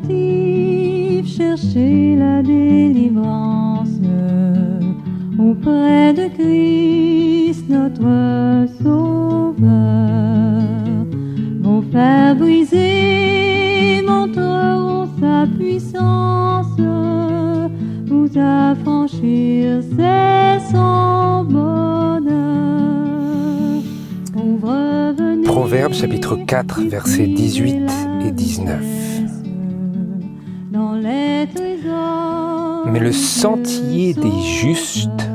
captifs, cherchez la délivrance auprès de Christ, notre Sauveur. Vos fers brisés montreront sa puissance, vous affranchir, c'est son bonheur. Proverbes chapitre 4, versets 18 et 19. Mais le sentier des justes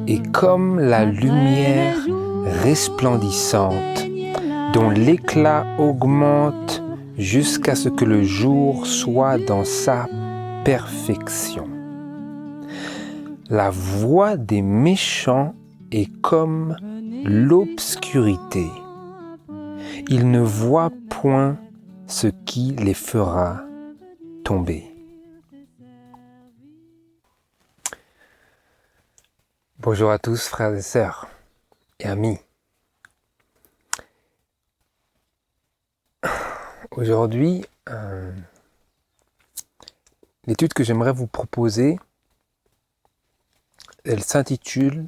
est comme la lumière resplendissante, dont l'éclat augmente jusqu'à ce que le jour soit dans sa perfection. La voie des méchants est comme l'obscurité. Ils ne voient point ce qui les fera tomber. Bonjour à tous, frères et sœurs et amis. Aujourd'hui, l'étude que j'aimerais vous proposer, elle s'intitule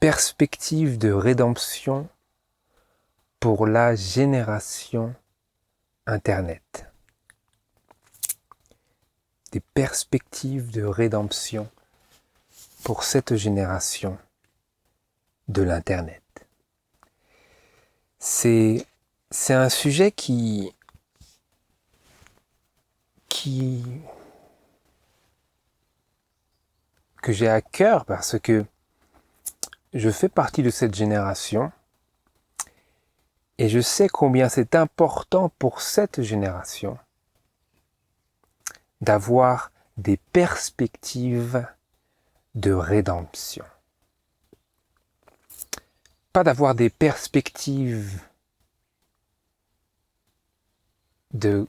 Perspective de rédemption pour la génération Internet. Des perspectives de rédemption pour cette génération de l'Internet. C'est un sujet que j'ai à cœur parce que je fais partie de cette génération et je sais combien c'est important pour cette génération d'avoir des perspectives de rédemption. Pas d'avoir des perspectives de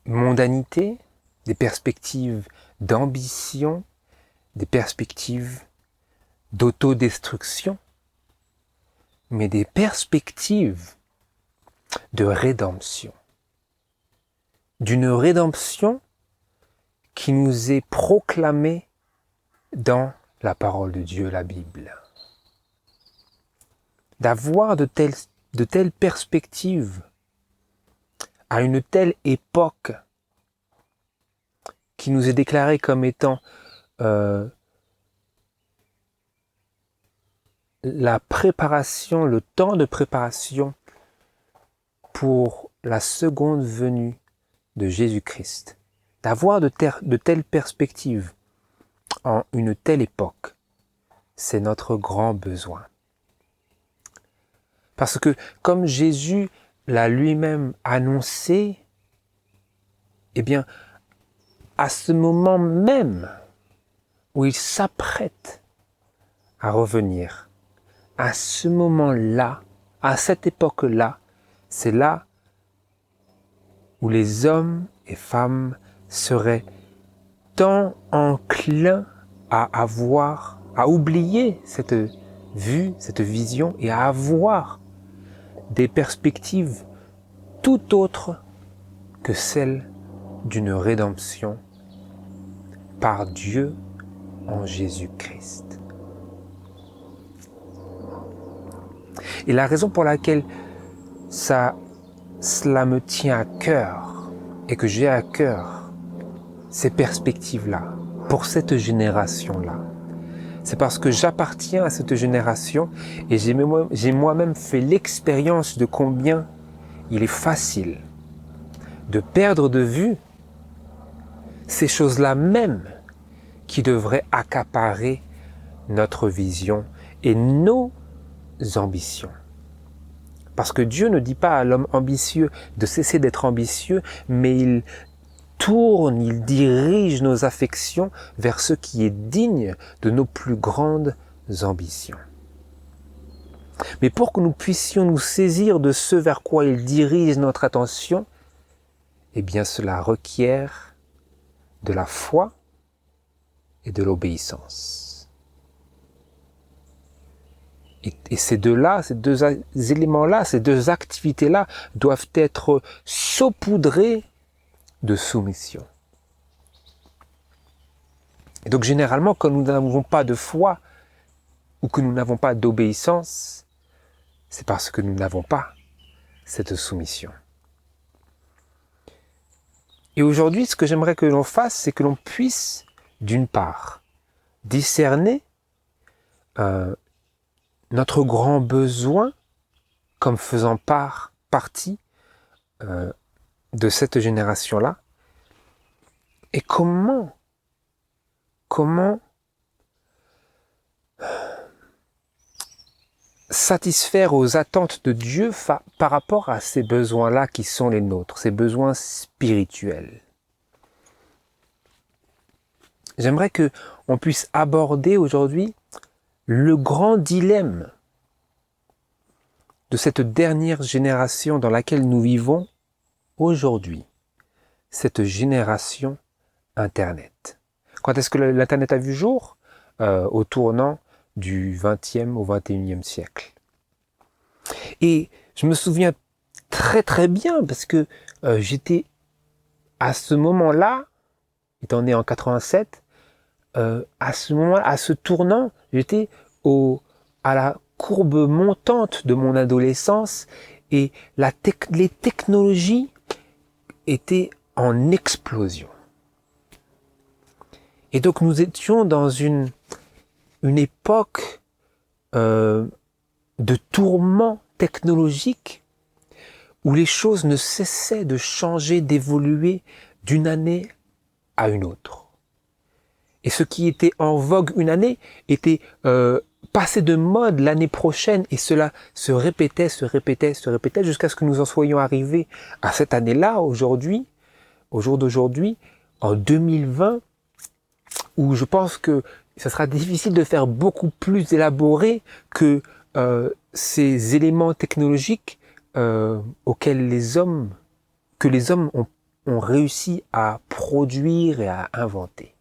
mondanité, des perspectives d'ambition, des perspectives d'autodestruction, mais des perspectives de rédemption. D'une rédemption qui nous est proclamée dans la parole de Dieu, la Bible. D'avoir de telles perspectives à une telle époque qui nous est déclarée comme étant la préparation, le temps de préparation pour la seconde venue de Jésus-Christ. D'avoir de telles perspectives en une telle époque, c'est notre grand besoin. Parce que comme Jésus l'a lui-même annoncé, eh bien, à ce moment même où il s'apprête à revenir, à ce moment-là, à cette époque-là, c'est là où les hommes et femmes seraient tant enclins à oublier cette vue, cette vision et à avoir des perspectives tout autres que celles d'une rédemption par Dieu en Jésus-Christ. Et la raison pour laquelle cela me tient à cœur et que j'ai à cœur ces perspectives-là, pour cette génération-là, c'est parce que j'appartiens à cette génération et j'ai moi-même fait l'expérience de combien il est facile de perdre de vue ces choses-là même qui devraient accaparer notre vision et nos ambitions. Parce que Dieu ne dit pas à l'homme ambitieux de cesser d'être ambitieux, mais il dirige nos affections vers ce qui est digne de nos plus grandes ambitions. Mais pour que nous puissions nous saisir de ce vers quoi il dirige notre attention, eh bien cela requiert de la foi et de l'obéissance. Et ces deux-là, ces deux éléments-là, ces deux activités-là doivent être saupoudrés de soumission. Et donc généralement, quand nous n'avons pas de foi ou que nous n'avons pas d'obéissance, c'est parce que nous n'avons pas cette soumission. Et aujourd'hui, ce que j'aimerais que l'on fasse, c'est que l'on puisse, d'une part, discerner notre grand besoin comme faisant partie de cette génération-là, et comment satisfaire aux attentes de Dieu par rapport à ces besoins-là qui sont les nôtres, ces besoins spirituels. J'aimerais que on puisse aborder aujourd'hui le grand dilemme de cette dernière génération dans laquelle nous vivons aujourd'hui, cette génération Internet. Quand est-ce que l'Internet a vu jour ? Au tournant du 20e au 21e siècle. Et je me souviens très très bien parce que j'étais à ce moment-là, étant né en 87, à ce moment-là, à ce tournant, j'étais à la courbe montante de mon adolescence et les technologies étaient en explosion. Et donc nous étions dans une époque de tourment technologique où les choses ne cessaient de changer, d'évoluer d'une année à une autre. Et ce qui était en vogue une année était passé de mode l'année prochaine et cela se répétait jusqu'à ce que nous en soyons arrivés à cette année-là, aujourd'hui, au jour d'aujourd'hui, en 2020, où je pense que ça sera difficile de faire beaucoup plus élaboré que ces éléments technologiques auxquels les hommes ont réussi à produire et à inventer.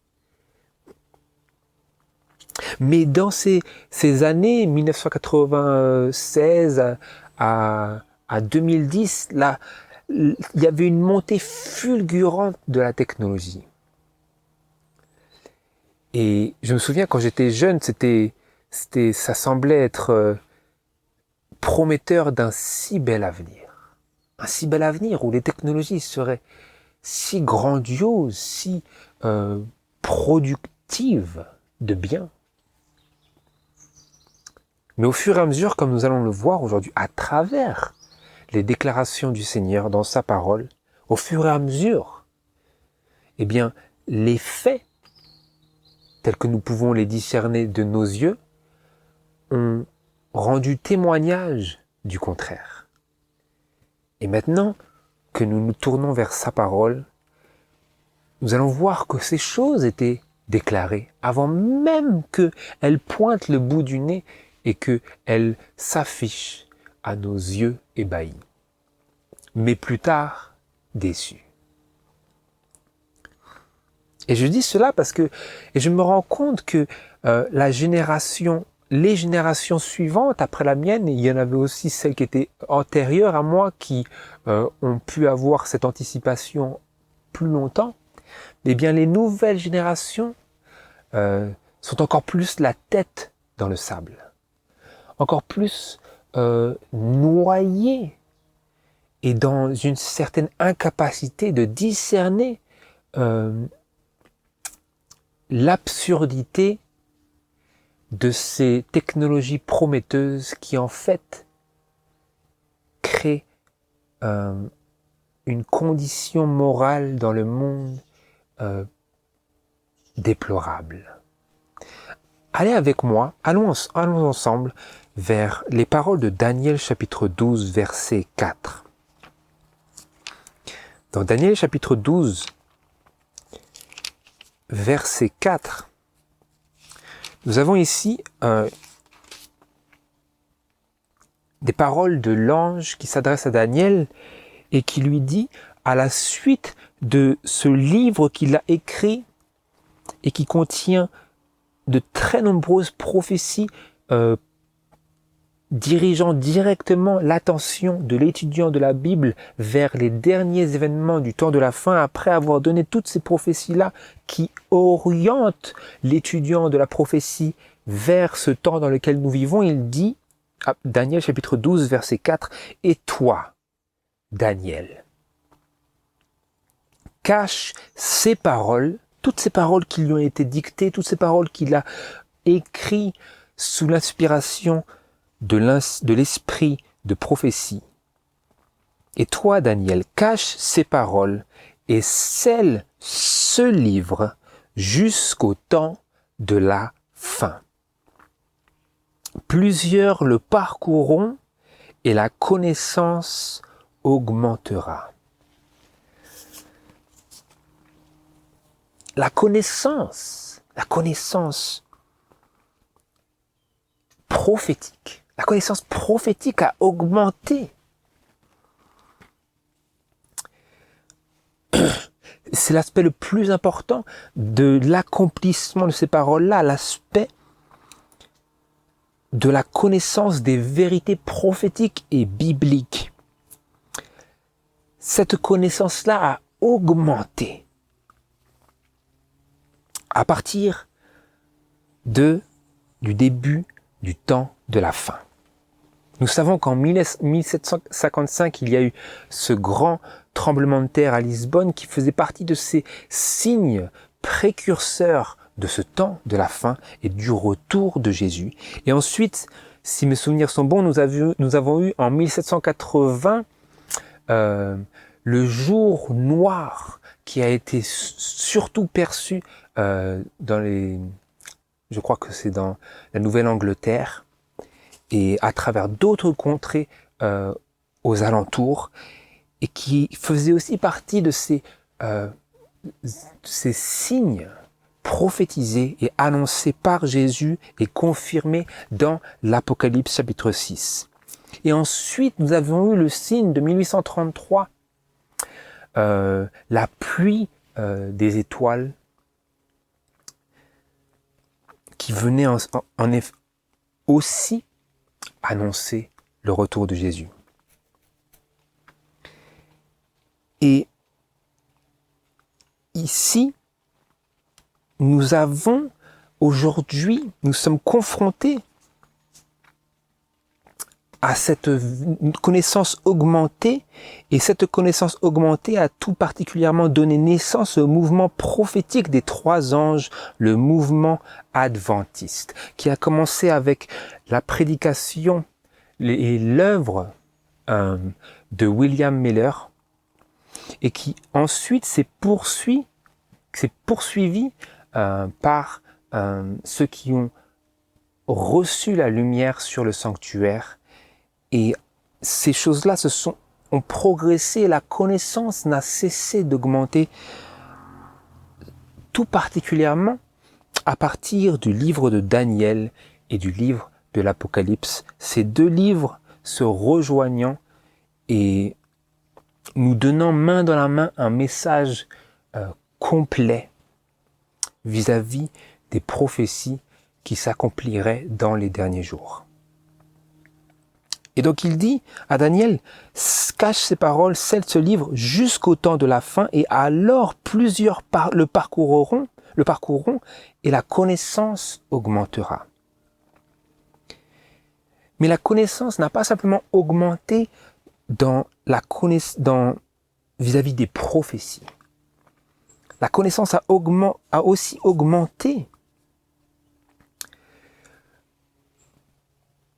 Mais dans ces années 1996 à 2010, là, il y avait une montée fulgurante de la technologie. Et je me souviens quand j'étais jeune, ça semblait être prometteur d'un si bel avenir. Un si bel avenir où les technologies seraient si grandioses, si productives de bien. Mais au fur et à mesure, comme nous allons le voir aujourd'hui, à travers les déclarations du Seigneur dans sa parole, au fur et à mesure, eh bien, les faits tels que nous pouvons les discerner de nos yeux, ont rendu témoignage du contraire. Et maintenant que nous nous tournons vers sa parole, nous allons voir que ces choses étaient déclarées avant même qu'elles pointent le bout du nez et qu'elles s'affichent à nos yeux ébahis. Mais plus tard, déçus. Et je dis cela parce que je me rends compte que les générations suivantes après la mienne, et il y en avait aussi celles qui étaient antérieures à moi qui ont pu avoir cette anticipation plus longtemps, eh bien les nouvelles générations sont encore plus la tête dans le sable, encore plus noyées et dans une certaine incapacité de discerner l'absurdité de ces technologies prometteuses qui en fait créent une condition morale dans le monde déplorable. Allez avec moi, allons ensemble vers les paroles de Daniel chapitre 12 verset 4. Dans Daniel chapitre 12 verset 4, nous avons ici des paroles de l'ange qui s'adresse à Daniel et qui lui dit, à la suite de ce livre qu'il a écrit et qui contient de très nombreuses prophéties dirigeant directement l'attention de l'étudiant de la Bible vers les derniers événements du temps de la fin, après avoir donné toutes ces prophéties-là qui orientent l'étudiant de la prophétie vers ce temps dans lequel nous vivons, il dit, Daniel chapitre 12, verset 4, « Et toi, Daniel, cache ces paroles, toutes ces paroles qui lui ont été dictées, toutes ces paroles qu'il a écrites sous l'inspiration de l'esprit de prophétie. Et toi, Daniel, cache ces paroles et scelle ce livre jusqu'au temps de la fin. Plusieurs le parcourront et la connaissance augmentera. » La connaissance prophétique. La connaissance prophétique a augmenté. C'est l'aspect le plus important de l'accomplissement de ces paroles-là, l'aspect de la connaissance des vérités prophétiques et bibliques. Cette connaissance-là a augmenté à partir du début du temps de la fin. Nous savons qu'en 1755, il y a eu ce grand tremblement de terre à Lisbonne qui faisait partie de ces signes précurseurs de ce temps de la fin et du retour de Jésus. Et ensuite, si mes souvenirs sont bons, nous avons eu en 1780 le jour noir qui a été surtout perçu je crois que c'est dans la Nouvelle-Angleterre et à travers d'autres contrées aux alentours, et qui faisait aussi partie de ces signes prophétisés et annoncés par Jésus et confirmés dans l'Apocalypse chapitre 6. Et ensuite, nous avons eu le signe de 1833, la pluie des étoiles qui venait en effet aussi annoncer le retour de Jésus. Et ici, nous sommes confrontés à cette connaissance augmentée, et cette connaissance augmentée a tout particulièrement donné naissance au mouvement prophétique des trois anges, le mouvement adventiste, qui a commencé avec la prédication et l'œuvre de William Miller, et qui ensuite s'est poursuivi par ceux qui ont reçu la lumière sur le sanctuaire. Et ces choses-là ont progressé, et la connaissance n'a cessé d'augmenter, tout particulièrement à partir du livre de Daniel et du livre de l'Apocalypse. Ces deux livres se rejoignant et nous donnant main dans la main un message complet vis-à-vis des prophéties qui s'accompliraient dans les derniers jours. Et donc il dit à Daniel, cache ces paroles, scelle ce livre jusqu'au temps de la fin, et alors plusieurs le parcourront, et la connaissance augmentera. Mais la connaissance n'a pas simplement augmenté vis-à-vis des prophéties. La connaissance a aussi augmenté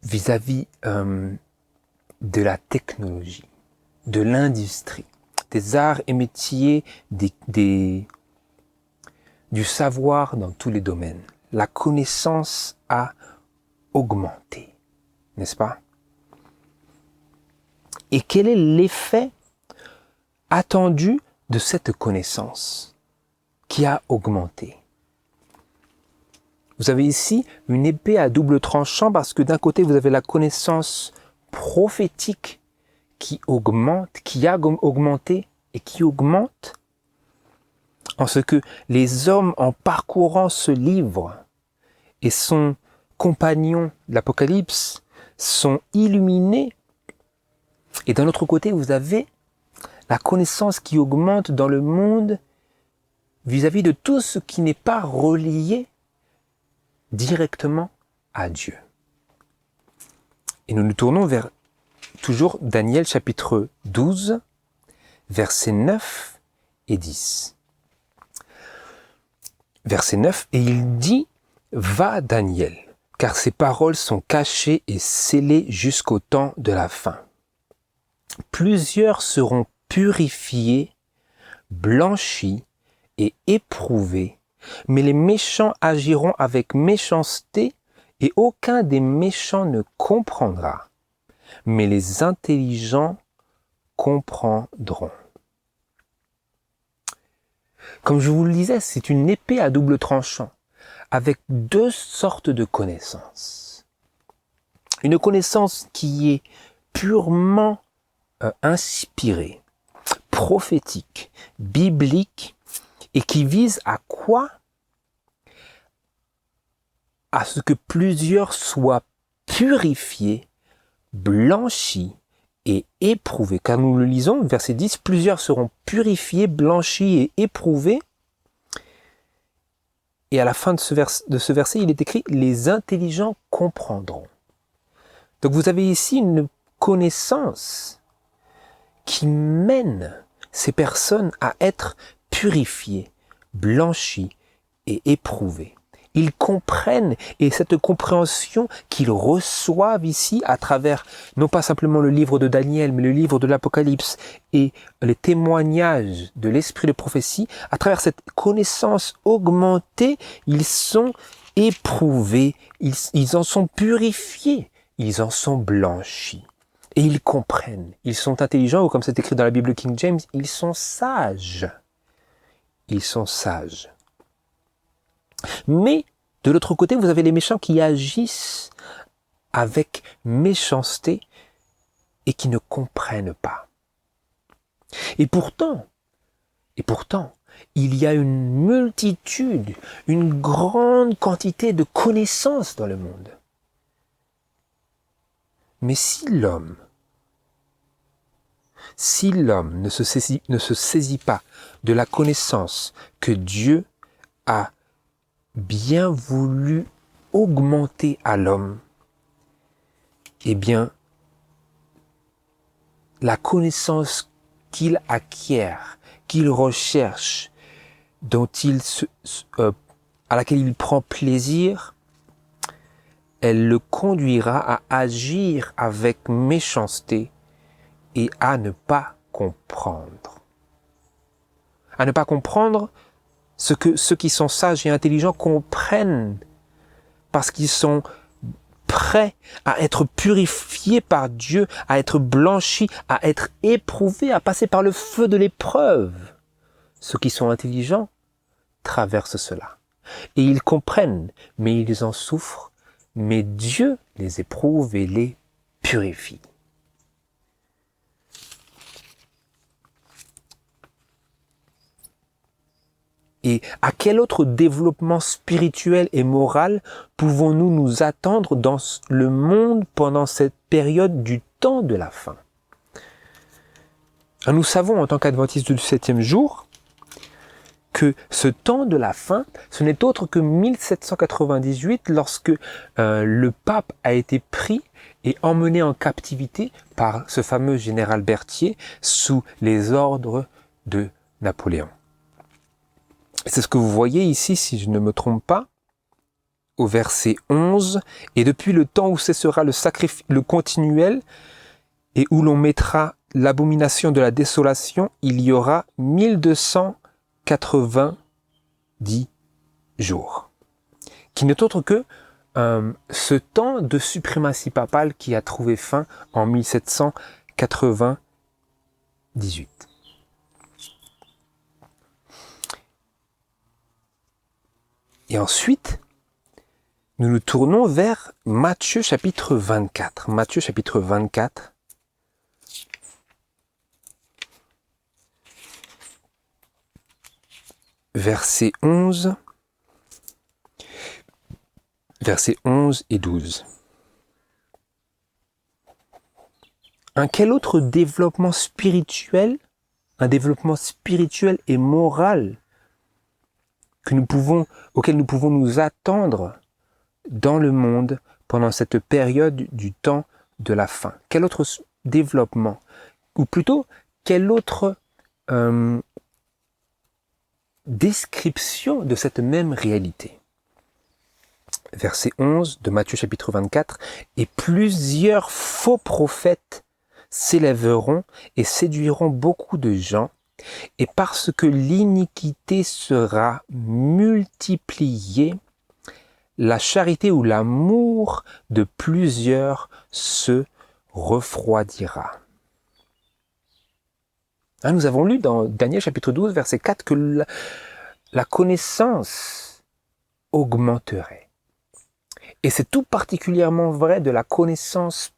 vis-à-vis de la technologie, de l'industrie, des arts et métiers, du savoir dans tous les domaines. La connaissance a augmenté, n'est-ce pas? Et quel est l'effet attendu de cette connaissance qui a augmenté? Vous avez ici une épée à double tranchant, parce que d'un côté, vous avez la connaissance prophétique qui augmente, qui a augmenté et qui augmente, en ce que les hommes, en parcourant ce livre et son compagnon, l'Apocalypse, sont illuminés. Et d'un autre côté, vous avez la connaissance qui augmente dans le monde vis-à-vis de tout ce qui n'est pas relié directement à Dieu. Et nous nous tournons vers toujours Daniel chapitre 12, versets 9 et 10. Verset 9, et il dit, « Va Daniel, car ces paroles sont cachées et scellées jusqu'au temps de la fin. Plusieurs seront purifiés, blanchis et éprouvés, mais les méchants agiront avec méchanceté et aucun des méchants ne comprendra, mais les intelligents comprendront. » Comme je vous le disais, c'est une épée à double tranchant, avec deux sortes de connaissances. Une connaissance qui est purement inspirée, prophétique, biblique, et qui vise à quoi? À ce que plusieurs soient purifiés, blanchis et éprouvés. Car nous le lisons, verset 10, plusieurs seront purifiés, blanchis et éprouvés. Et à la fin de ce verset, il est écrit, les intelligents comprendront. Donc vous avez ici une connaissance qui mène ces personnes à être purifiées, blanchies et éprouvées. Ils comprennent, et cette compréhension qu'ils reçoivent ici à travers, non pas simplement le livre de Daniel, mais le livre de l'Apocalypse et les témoignages de l'esprit de prophétie, à travers cette connaissance augmentée, ils sont éprouvés, ils en sont purifiés, ils en sont blanchis. Et ils comprennent, ils sont intelligents, ou comme c'est écrit dans la Bible King James, ils sont sages. Ils sont sages. Mais, de l'autre côté, vous avez les méchants qui agissent avec méchanceté et qui ne comprennent pas. Et pourtant, il y a une multitude, une grande quantité de connaissances dans le monde. Mais si l'homme ne se saisit pas de la connaissance que Dieu a bien voulu augmenter à l'homme, eh bien, la connaissance qu'il acquiert, qu'il recherche, à laquelle il prend plaisir, elle le conduira à agir avec méchanceté et à ne pas comprendre. À ne pas comprendre ce que ceux qui sont sages et intelligents comprennent parce qu'ils sont prêts à être purifiés par Dieu, à être blanchis, à être éprouvés, à passer par le feu de l'épreuve. Ceux qui sont intelligents traversent cela. Et ils comprennent, mais ils en souffrent, mais Dieu les éprouve et les purifie. Et à quel autre développement spirituel et moral pouvons-nous nous attendre dans le monde pendant cette période du temps de la fin? Nous savons en tant qu'adventistes du 7e jour que ce temps de la fin, ce n'est autre que 1798 lorsque le pape a été pris et emmené en captivité par ce fameux général Berthier sous les ordres de Napoléon. C'est ce que vous voyez ici, si je ne me trompe pas, au verset 11. « Et depuis le temps où cessera le continuel et où l'on mettra l'abomination de la désolation, il y aura 1290 jours. » Qui n'est autre que ce temps de suprématie papale qui a trouvé fin en 1798. Et ensuite, nous nous tournons vers Matthieu chapitre 24. Matthieu chapitre 24. Versets 11 et 12. Quel autre développement spirituel, un développement spirituel et moral auquel nous pouvons nous attendre dans le monde pendant cette période du temps de la fin? Quel autre développement? Ou plutôt, quelle autre description de cette même réalité? Verset 11 de Matthieu chapitre 24. « Et plusieurs faux prophètes s'élèveront et séduiront beaucoup de gens, et parce que l'iniquité sera multipliée, la charité ou l'amour de plusieurs se refroidira. » Nous avons lu dans Daniel chapitre 12, verset 4, que la connaissance augmenterait. Et c'est tout particulièrement vrai de la connaissance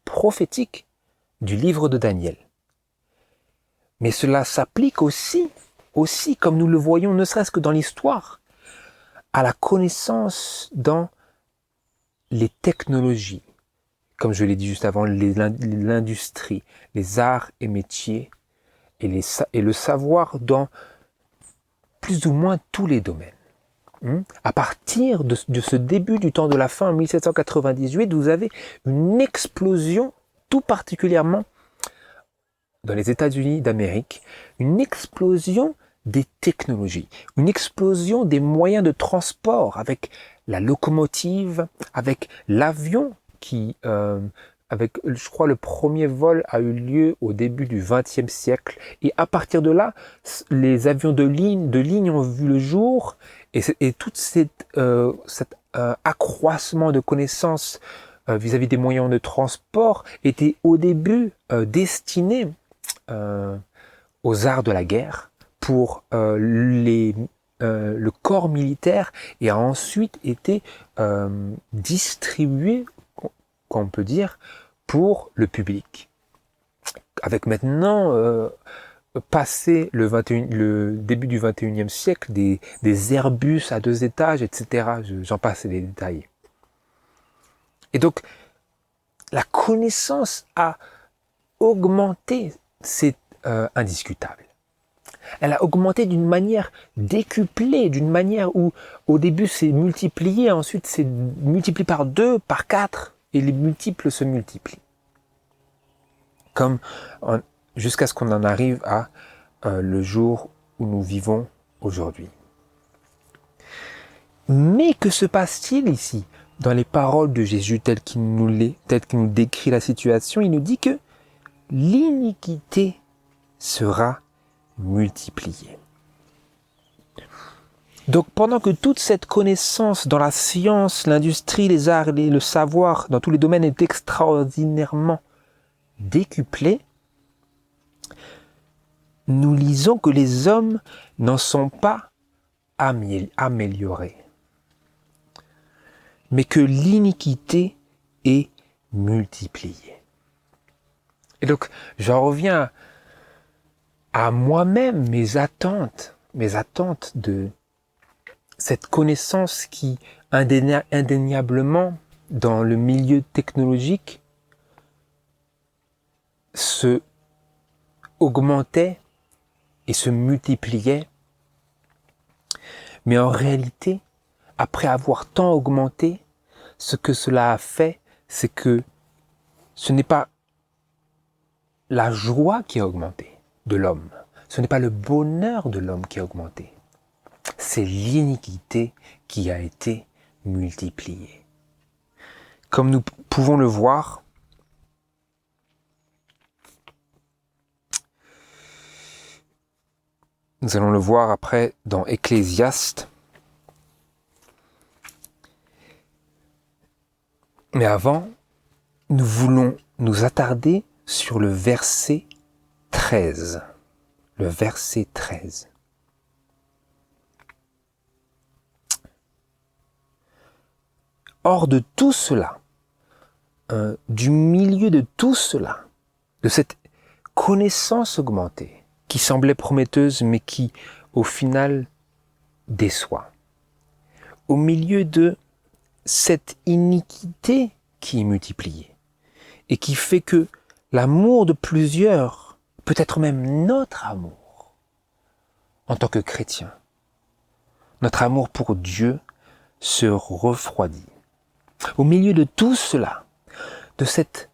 prophétique du livre de Daniel. Mais cela s'applique aussi, comme nous le voyons, ne serait-ce que dans l'histoire, à la connaissance dans les technologies, comme je l'ai dit juste avant, l'industrie, les arts et métiers, et le savoir dans plus ou moins tous les domaines. À partir de ce début du temps de la fin, en 1798, vous avez une explosion, tout particulièrement dans les États-Unis d'Amérique, une explosion des technologies, une explosion des moyens de transport avec la locomotive, avec l'avion je crois le premier vol a eu lieu au début du XXe siècle, et à partir de là, les avions de ligne ont vu le jour, et tout cet accroissement de connaissances vis-à-vis des moyens de transport était au début destiné aux arts de la guerre pour le corps militaire, et a ensuite été distribué, qu'on peut dire, pour le public. Avec maintenant, passé le début du 21e siècle, des Airbus à 2 étages, etc. J'en passe les détails. Et donc, la connaissance a augmenté, c'est indiscutable. Elle a augmenté d'une manière décuplée, d'une manière où au début c'est multiplié, ensuite c'est multiplié par 2, par 4, et les multiples se multiplient. Jusqu'à ce qu'on en arrive à le jour où nous vivons aujourd'hui. Mais que se passe-t-il ici dans les paroles de Jésus telles qu'il nous décrit la situation? Il nous dit que l'iniquité sera multipliée. Donc pendant que toute cette connaissance dans la science, l'industrie, les arts et le savoir dans tous les domaines est extraordinairement décuplée, nous lisons que les hommes n'en sont pas améliorés, mais que l'iniquité est multipliée. Et donc j'en reviens à moi-même, mes attentes de cette connaissance qui, indéniablement, dans le milieu technologique, se augmentait et se multipliait. Mais en réalité, après avoir tant augmenté, ce que cela a fait, c'est que ce n'est pas la joie qui a augmenté de l'homme, ce n'est pas le bonheur de l'homme qui a augmenté. C'est l'iniquité qui a été multipliée. Comme nous pouvons le voir, nous allons le voir après dans Ecclésiaste. Mais avant, nous voulons nous attarder sur le verset 13. Le verset 13. Hors de tout cela, du milieu de tout cela, de cette connaissance augmentée, qui semblait prometteuse, mais qui, au final, déçoit. Au milieu de cette iniquité qui est multipliée, et qui fait que l'amour de plusieurs, peut-être même notre amour, en tant que chrétien, notre amour pour Dieu se refroidit. Au milieu de tout cela, de cette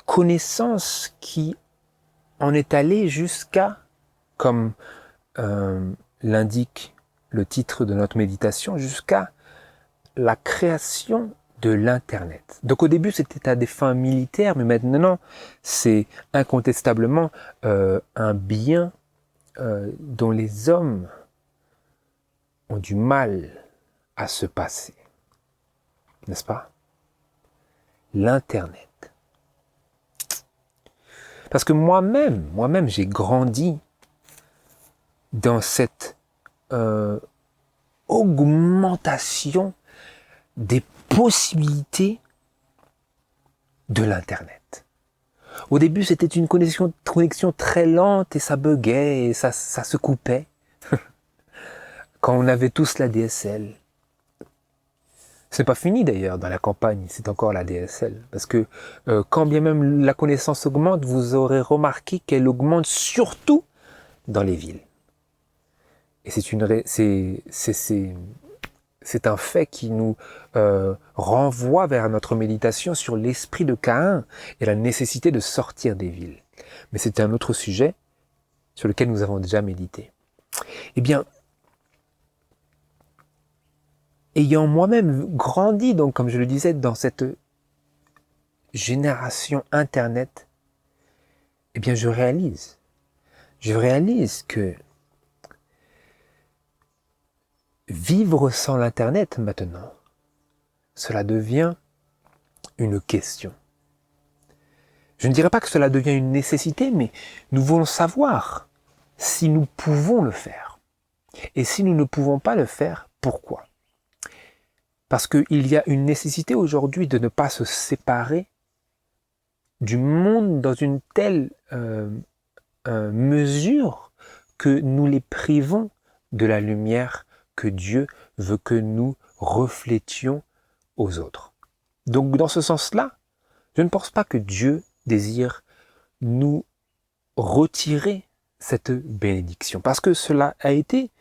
connaissance qui en est allée jusqu'à, comme l'indique le titre de notre méditation, jusqu'à la création de l'Internet. Donc au début c'était à des fins militaires, mais maintenant c'est incontestablement un bien dont les hommes ont du mal à se passer. N'est-ce pas? L'Internet. Parce que moi-même, j'ai grandi dans cette augmentation des possibilités de l'Internet. Au début, c'était une connexion très lente et ça buguait et ça se coupait. Quand on avait tous la DSL. C'est pas fini d'ailleurs dans la campagne, c'est encore la DSL. Parce que quand bien même la connaissance augmente, vous aurez remarqué qu'elle augmente surtout dans les villes. Et c'est un fait qui nous renvoie vers notre méditation sur l'esprit de Caïn et la nécessité de sortir des villes. Mais c'est un autre sujet sur lequel nous avons déjà médité. Eh bien, ayant moi-même grandi, donc comme je le disais, dans cette génération Internet, eh bien je réalise que vivre sans l'Internet maintenant, cela devient une question. Je ne dirais pas que cela devient une nécessité, mais nous voulons savoir si nous pouvons le faire. Et si nous ne pouvons pas le faire, pourquoi ? Parce qu'il y a une nécessité aujourd'hui de ne pas se séparer du monde dans une telle mesure que nous les privons de la lumière que Dieu veut que nous reflétions aux autres. Donc dans ce sens-là, je ne pense pas que Dieu désire nous retirer cette bénédiction, parce que cela a été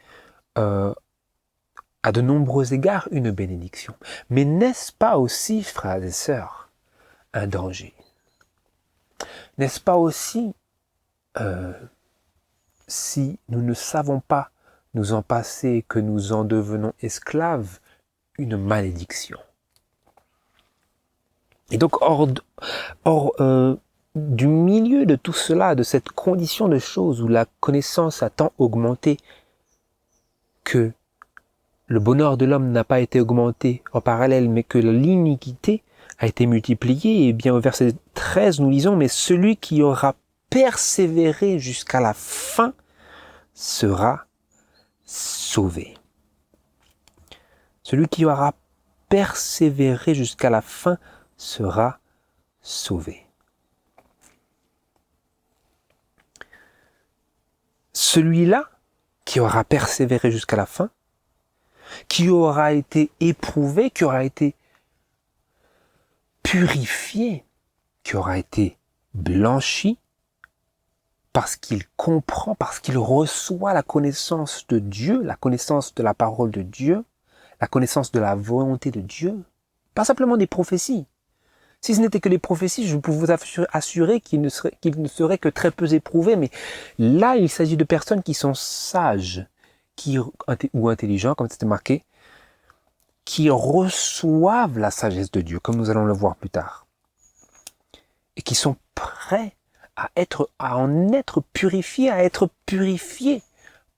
à de nombreux égards une bénédiction. Mais n'est-ce pas aussi, frères et sœurs, un danger? N'est-ce pas aussi, si nous ne savons pas nous en passer, que nous en devenons esclaves, une malédiction? Et donc, du milieu de tout cela, de cette condition de choses où la connaissance a tant augmenté que le bonheur de l'homme n'a pas été augmenté en parallèle, mais que l'iniquité a été multipliée, et bien au verset 13, nous lisons, « Mais celui qui aura persévéré jusqu'à la fin sera sauvé. » Celui qui aura persévéré jusqu'à la fin sera sauvé. Celui-là qui aura persévéré jusqu'à la fin, qui aura été éprouvé, qui aura été purifié, qui aura été blanchi, parce qu'il comprend, parce qu'il reçoit la connaissance de Dieu, la connaissance de la parole de Dieu, la connaissance de la volonté de Dieu, pas simplement des prophéties. Si ce n'était que des prophéties, je peux vous assurer qu'ils ne seraient que très peu éprouvés, mais là, il s'agit de personnes qui sont sages, ou intelligents, comme c'était marqué, qui reçoivent la sagesse de Dieu, comme nous allons le voir plus tard, et qui sont prêts à en être purifiés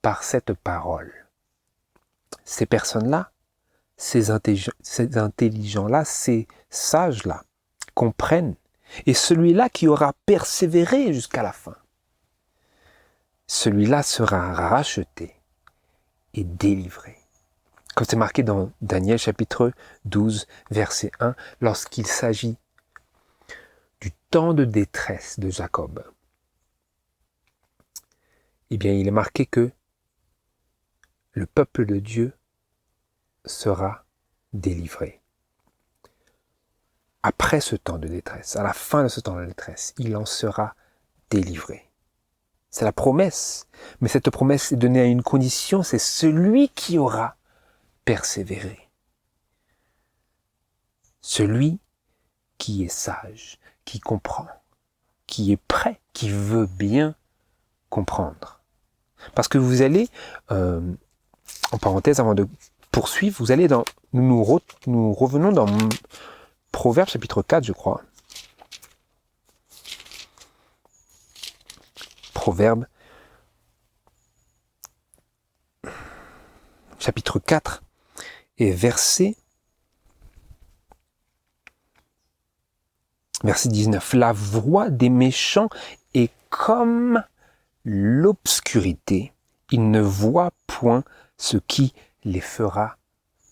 par cette parole. Ces personnes-là, ces intelligents-là, ces sages-là, comprennent, et celui-là qui aura persévéré jusqu'à la fin, celui-là sera racheté et délivré. Comme c'est marqué dans Daniel chapitre 12, verset 1, lorsqu'il s'agit du temps de détresse de Jacob. Eh bien, il est marqué que le peuple de Dieu sera délivré. après ce temps de détresse, à la fin de ce temps de détresse, il en sera délivré. C'est la promesse. Mais cette promesse est donnée à une condition, c'est celui qui aura persévéré. Celui qui est sage, qui comprend, qui est prêt, qui veut bien comprendre. Parce que vous allez, en parenthèse, avant de poursuivre, vous allez dans, nous revenons dans Proverbes chapitre 4, je crois. Proverbes chapitre 4 et verset 19. La voix des méchants est comme l'obscurité. Ils ne voient point ce qui les fera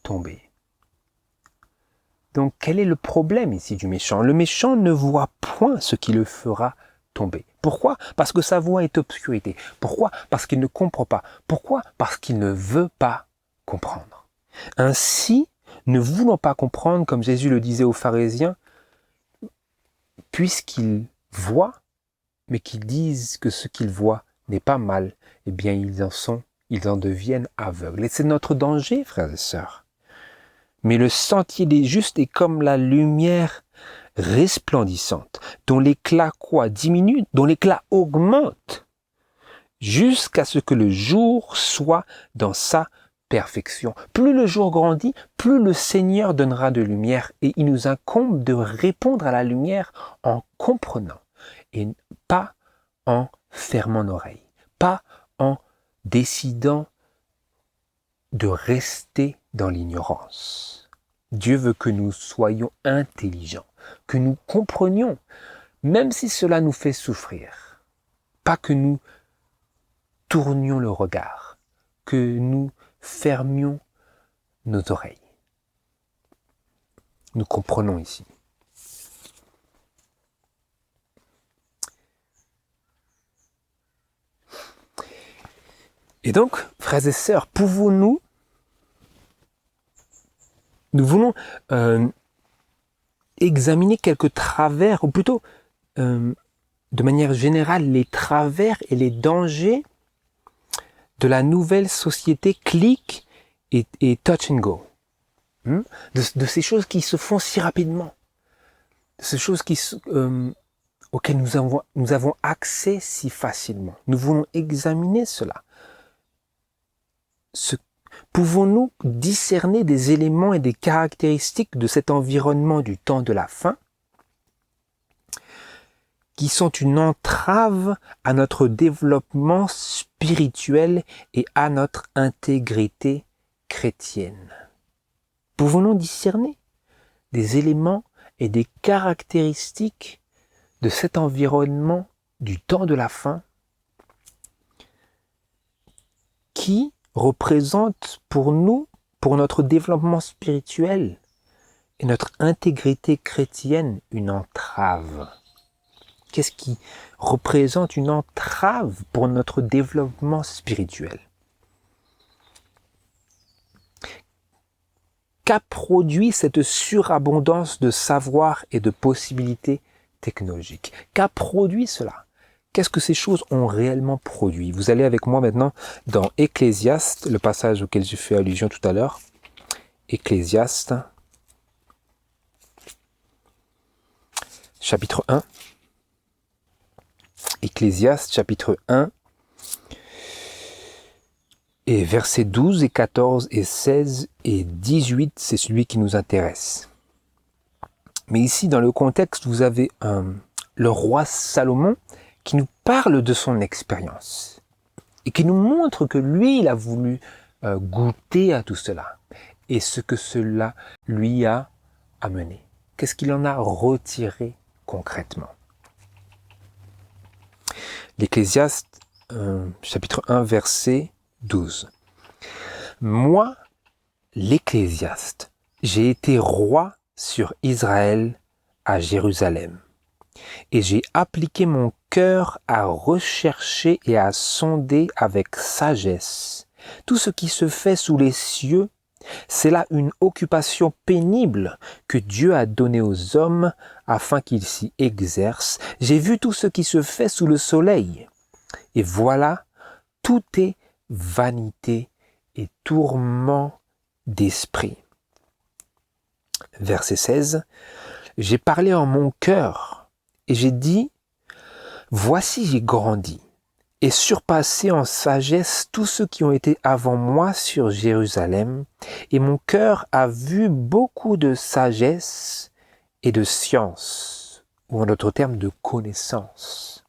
tomber. Donc, quel est le problème ici du méchant? Le méchant ne voit point ce qui le fera tomber. Pourquoi? Parce que sa voix est obscurité. Pourquoi? Parce qu'il ne comprend pas. Pourquoi? Parce qu'il ne veut pas comprendre. Ainsi, ne voulant pas comprendre, comme Jésus le disait aux pharisiens, puisqu'ils voient, mais qu'ils disent que ce qu'ils voient n'est pas mal, eh bien ils en deviennent aveugles. Et c'est notre danger, frères et sœurs. Mais le sentier des justes est comme la lumière resplendissante, dont l'éclat diminue, dont l'éclat augmente, jusqu'à ce que le jour soit dans sa perfection. Plus le jour grandit, plus le Seigneur donnera de lumière, et il nous incombe de répondre à la lumière en comprenant, et pas en fermant l'oreille, pas en décidant de rester dans l'ignorance. Dieu veut que nous soyons intelligents, que nous comprenions, même si cela nous fait souffrir. Pas que nous tournions le regard, que nous fermions nos oreilles. Nous comprenons ici. Et donc, frères et sœurs, nous voulons examiner quelques travers, ou plutôt, de manière générale, les travers et les dangers de la nouvelle société click et touch and go. De ces choses qui se font si rapidement, de ces choses auxquelles nous avons accès si facilement. Nous voulons examiner cela. Pouvons-nous discerner des éléments et des caractéristiques de cet environnement du temps de la fin qui sont une entrave à notre développement spirituel et à notre intégrité chrétienne? Pouvons-nous discerner des éléments et des caractéristiques de cet environnement du temps de la fin qui représente pour nous, pour notre développement spirituel et notre intégrité chrétienne, une entrave? Qu'est-ce qui représente une entrave pour notre développement spirituel? Qu'a produit cette surabondance de savoir et de possibilités technologiques? Qu'a produit cela? Qu'est-ce que ces choses ont réellement produit? Vous allez avec moi maintenant dans Ecclésiaste, le passage auquel j'ai fait allusion tout à l'heure. Ecclésiaste, chapitre 1. Ecclésiaste, chapitre 1, et versets 12 et 14 et 16 et 18, c'est celui qui nous intéresse. Mais ici, dans le contexte, vous avez le roi Salomon qui nous parle de son expérience et qui nous montre que lui, il a voulu goûter à tout cela et ce que cela lui a amené. Qu'est-ce qu'il en a retiré concrètement? L'Ecclésiaste, chapitre 1, verset 12. Moi, l'Ecclésiaste, j'ai été roi sur Israël à Jérusalem. Et j'ai appliqué mon cœur à rechercher et à sonder avec sagesse tout ce qui se fait sous les cieux C'est là une occupation pénible que Dieu a donnée aux hommes afin qu'ils s'y exercent. J'ai vu tout ce qui se fait sous le soleil. Et voilà, tout est vanité et tourment d'esprit. Verset 16. J'ai parlé en mon cœur et j'ai dit, voici j'ai grandi et surpassé en sagesse tous ceux qui ont été avant moi sur Jérusalem, et mon cœur a vu beaucoup de sagesse et de science, ou en d'autres termes de connaissance.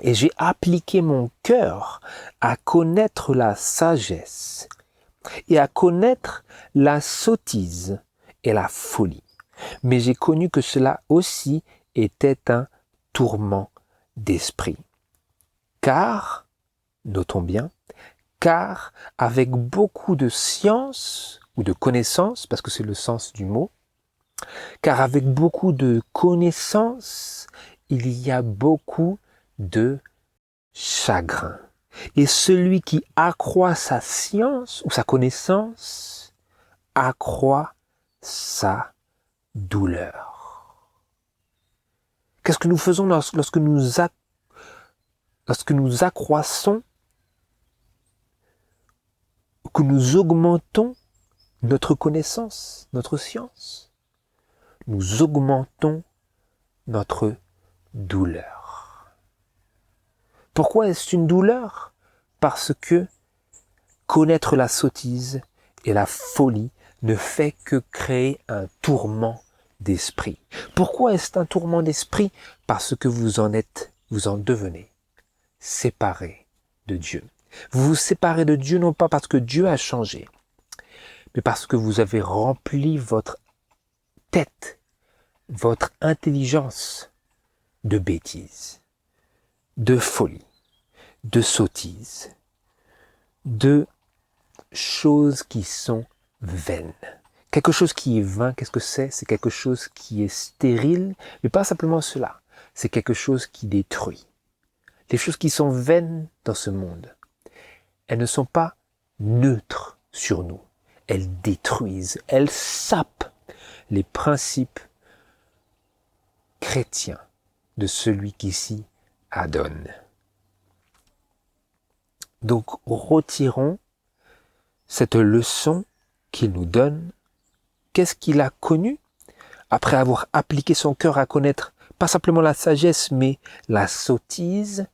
Et j'ai appliqué mon cœur à connaître la sagesse et à connaître la sottise et la folie. Mais j'ai connu que cela aussi était un tourment d'esprit. Car, notons bien, car avec beaucoup de science ou de connaissance, parce que c'est le sens du mot, car avec beaucoup de connaissance, il y a beaucoup de chagrin. Et celui qui accroît sa science ou sa connaissance, accroît sa douleur. Qu'est-ce que nous faisons lorsque nous accroissons, que nous augmentons notre connaissance, notre science? Nous augmentons notre douleur. Pourquoi est-ce une douleur? Parce que connaître la sottise et la folie ne fait que créer un tourment d'esprit. Pourquoi est-ce un tourment d'esprit? Parce que vous en devenez séparés de Dieu. Vous vous séparez de Dieu non pas parce que Dieu a changé, mais parce que vous avez rempli votre tête, votre intelligence de bêtises, de folie, de sottises, de choses qui sont vaines. Quelque chose qui est vain, qu'est-ce que c'est? C'est quelque chose qui est stérile, mais pas simplement cela. C'est quelque chose qui détruit. Les choses qui sont vaines dans ce monde, elles ne sont pas neutres sur nous. Elles détruisent, elles sapent les principes chrétiens de celui qui s'y adonne. Donc, retirons cette leçon qu'il nous donne. Qu'est-ce qu'il a connu après avoir appliqué son cœur à connaître pas simplement la sagesse, mais la sottise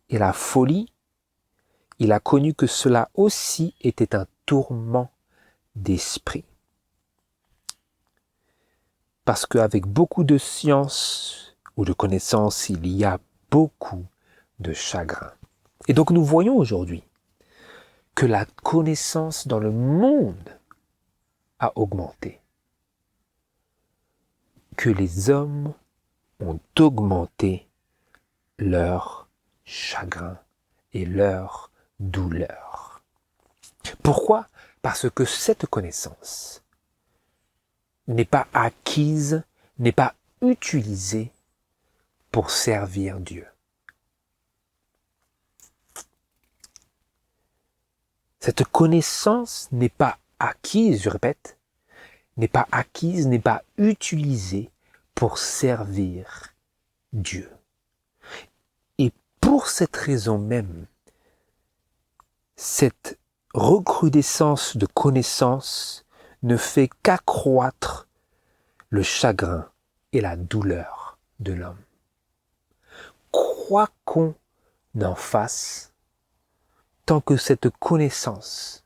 et la folie? Il a connu que cela aussi était un tourment d'esprit. Parce qu'avec beaucoup de science ou de connaissance, il y a beaucoup de chagrin. Et donc nous voyons aujourd'hui que la connaissance dans le monde a augmenté. Que les hommes ont augmenté leur chagrin et leur douleur. Pourquoi? Parce que cette connaissance n'est pas acquise, n'est pas utilisée pour servir Dieu. Cette connaissance n'est pas acquise, je répète, n'est pas acquise, n'est pas utilisée pour servir Dieu. Et pour cette raison même, cette recrudescence de connaissance ne fait qu'accroître le chagrin et la douleur de l'homme. Quoi qu'on en fasse, tant que cette connaissance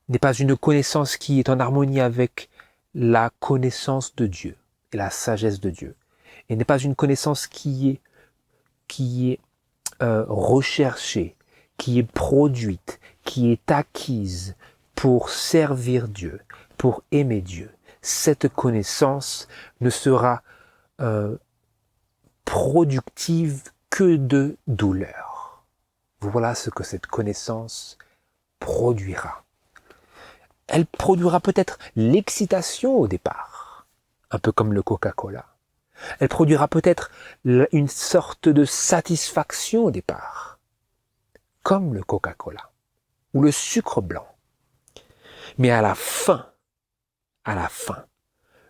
n'est pas une connaissance qui est en harmonie avec la connaissance de Dieu et la sagesse de Dieu, et n'est pas une connaissance qui est recherchée, qui est produite, qui est acquise pour servir Dieu, pour aimer Dieu, cette connaissance ne sera productive que de douleur. Voilà ce que cette connaissance produira. Elle produira peut-être l'excitation au départ, un peu comme le Coca-Cola. Elle produira peut-être une sorte de satisfaction au départ, comme le Coca-Cola ou le sucre blanc. Mais à la fin,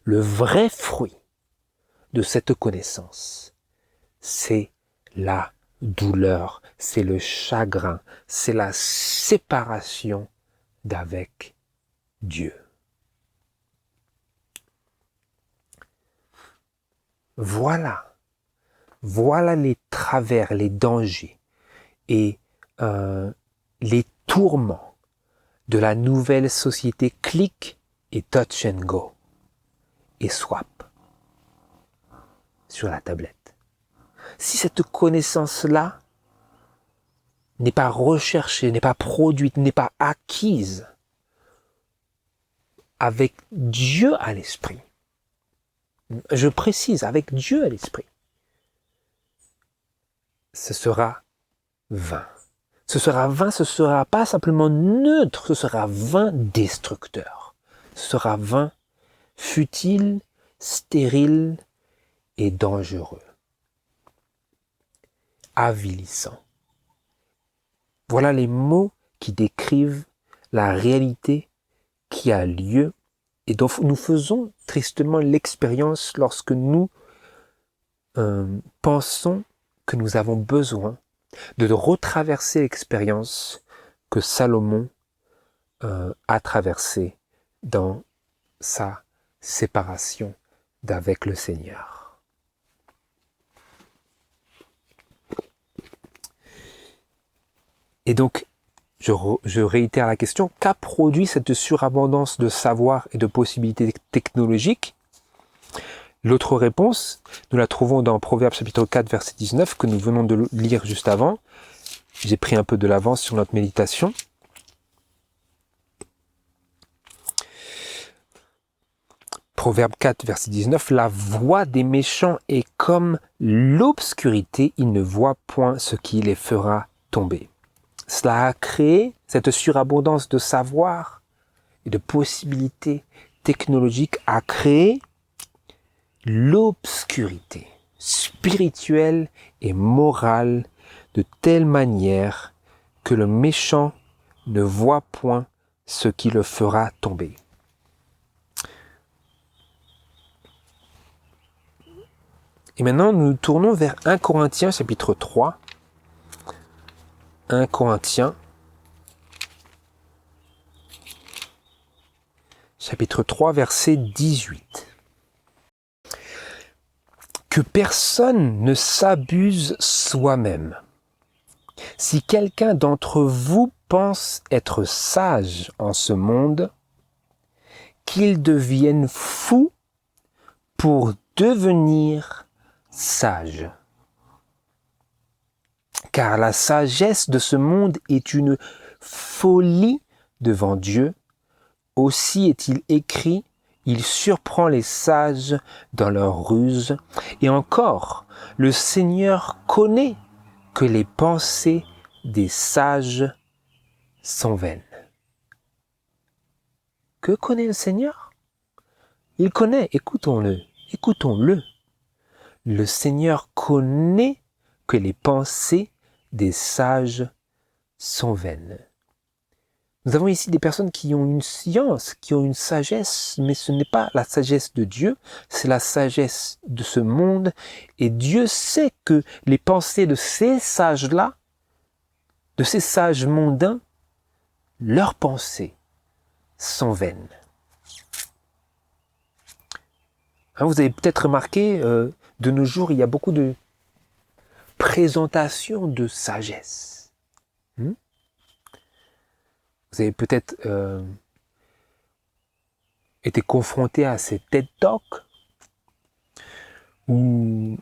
le vrai fruit de cette connaissance, c'est la douleur, c'est le chagrin, c'est la séparation d'avec Dieu. Voilà les travers, les dangers et les tourments de la nouvelle société click et touch and go et swap sur la tablette. Si cette connaissance-là n'est pas recherchée, n'est pas produite, n'est pas acquise avec Dieu à l'esprit, je précise, avec Dieu à l'esprit, ce sera vain. Ce sera vain, ce sera pas simplement neutre, ce sera vain destructeur. Ce sera vain, futile, stérile et dangereux. Avilissant. Voilà les mots qui décrivent la réalité qui a lieu et dont nous faisons tristement l'expérience lorsque nous pensons que nous avons besoin de retraverser l'expérience que Salomon a traversée dans sa séparation d'avec le Seigneur. Et donc, je réitère la question, qu'a produit cette surabondance de savoir et de possibilités technologiques? L'autre réponse, nous la trouvons dans Proverbes chapitre 4, verset 19, que nous venons de lire juste avant. J'ai pris un peu de l'avance sur notre méditation. Proverbe 4, verset 19, « La voie des méchants est comme l'obscurité, ils ne voient point ce qui les fera tomber. » Cela a créé cette surabondance de savoir et de possibilités technologiques, a créé l'obscurité spirituelle et morale de telle manière que le méchant ne voit point ce qui le fera tomber. Et maintenant, nous nous tournons vers 1 Corinthiens chapitre 3. 1 Corinthiens chapitre 3, verset 18. Que personne ne s'abuse soi-même. Si quelqu'un d'entre vous pense être sage en ce monde, qu'il devienne fou pour devenir sage. Car la sagesse de ce monde est une folie devant Dieu. Aussi est-il écrit, il surprend les sages dans leur ruse. Et encore, le Seigneur connaît que les pensées des sages sont vaines. Que connaît le Seigneur? Il connaît, écoutons-le. Le Seigneur connaît que les pensées des sages sont vaines. Nous avons ici des personnes qui ont une science, qui ont une sagesse, mais ce n'est pas la sagesse de Dieu, c'est la sagesse de ce monde. Et Dieu sait que les pensées de ces sages-là, de ces sages mondains, leurs pensées sont vaines. Vous avez peut-être remarqué, de nos jours, il y a beaucoup de présentations de sagesse. Vous avez peut-être été confronté à ces TED Talks ou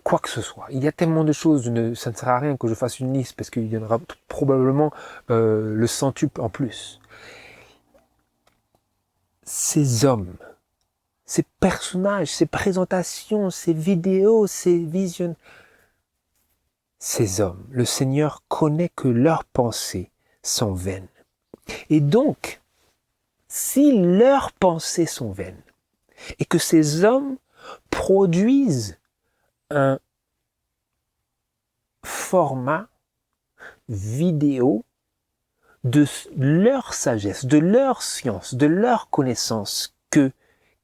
quoi que ce soit. Il y a tellement de choses, ça ne sert à rien que je fasse une liste parce qu'il y en aura probablement le centuple en plus. Ces hommes, ces personnages, ces présentations, ces vidéos, ces visions, ces hommes, le Seigneur connaît que leurs pensées sont vaines. Et donc, si leurs pensées sont vaines, et que ces hommes produisent un format vidéo de leur sagesse, de leur science, de leur connaissance,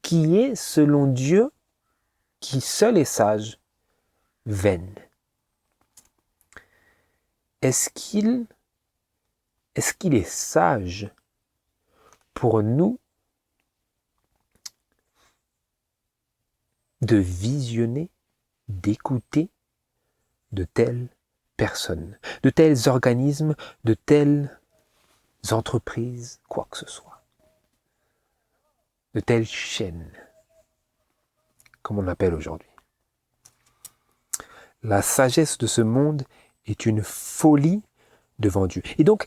qui est, selon Dieu, qui seul est sage, vaine. Est-ce qu'il est sage pour nous de visionner, d'écouter de telles personnes, de tels organismes, de telles entreprises, quoi que ce soit, de telles chaînes, comme on appelle aujourd'hui? La sagesse de ce monde est une folie devant Dieu. Et donc,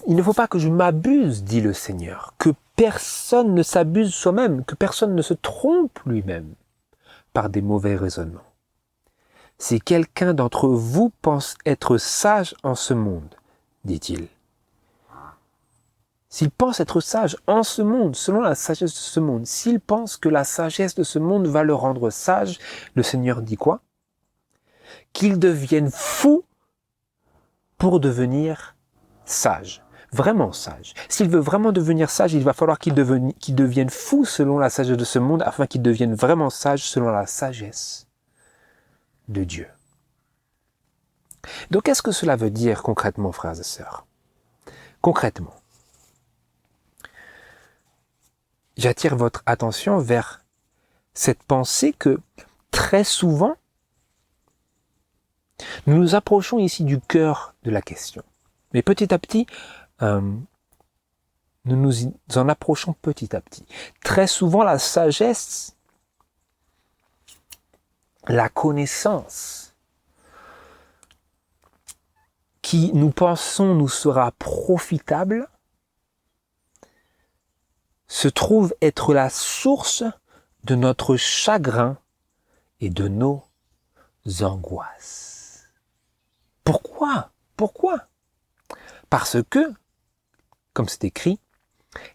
il ne faut pas que je m'abuse, dit le Seigneur, que personne ne s'abuse soi-même, que personne ne se trompe lui-même par des mauvais raisonnements. Si quelqu'un d'entre vous pense être sage en ce monde, dit-il, s'il pense être sage en ce monde, selon la sagesse de ce monde, s'il pense que la sagesse de ce monde va le rendre sage, le Seigneur dit quoi? Qu'il devienne fou pour devenir sage, vraiment sage. S'il veut vraiment devenir sage, il va falloir qu'il devienne fou selon la sagesse de ce monde, afin qu'il devienne vraiment sage selon la sagesse de Dieu. Donc, qu'est-ce que cela veut dire concrètement, frères et sœurs? Concrètement, j'attire votre attention vers cette pensée que très souvent, nous nous approchons ici du cœur de la question. Mais petit à petit, nous nous en approchons petit à petit. Très souvent, la sagesse, la connaissance, qui nous pensons nous sera profitable, se trouve être la source de notre chagrin et de nos angoisses. Pourquoi? Pourquoi? Parce que, comme c'est écrit,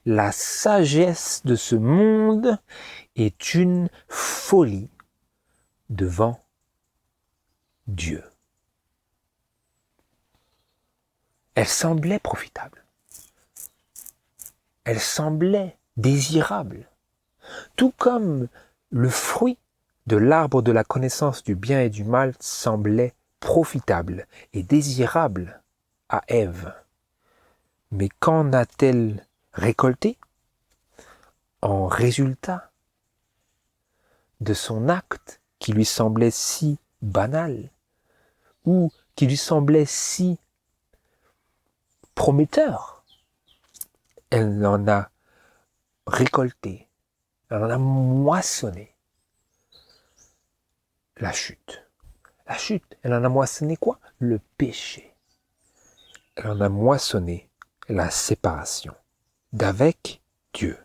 la sagesse de ce monde est une folie devant Dieu. Elle semblait profitable. Elle semblait désirable. Tout comme le fruit de l'arbre de la connaissance du bien et du mal semblait profitable et désirable à Ève. Mais qu'en a-t-elle récolté en résultat de son acte qui lui semblait si banal ou qui lui semblait si prometteur? Elle en a récolté, elle en a moissonné la chute. La chute, elle en a moissonné quoi? Le péché. Elle en a moissonné la séparation d'avec Dieu.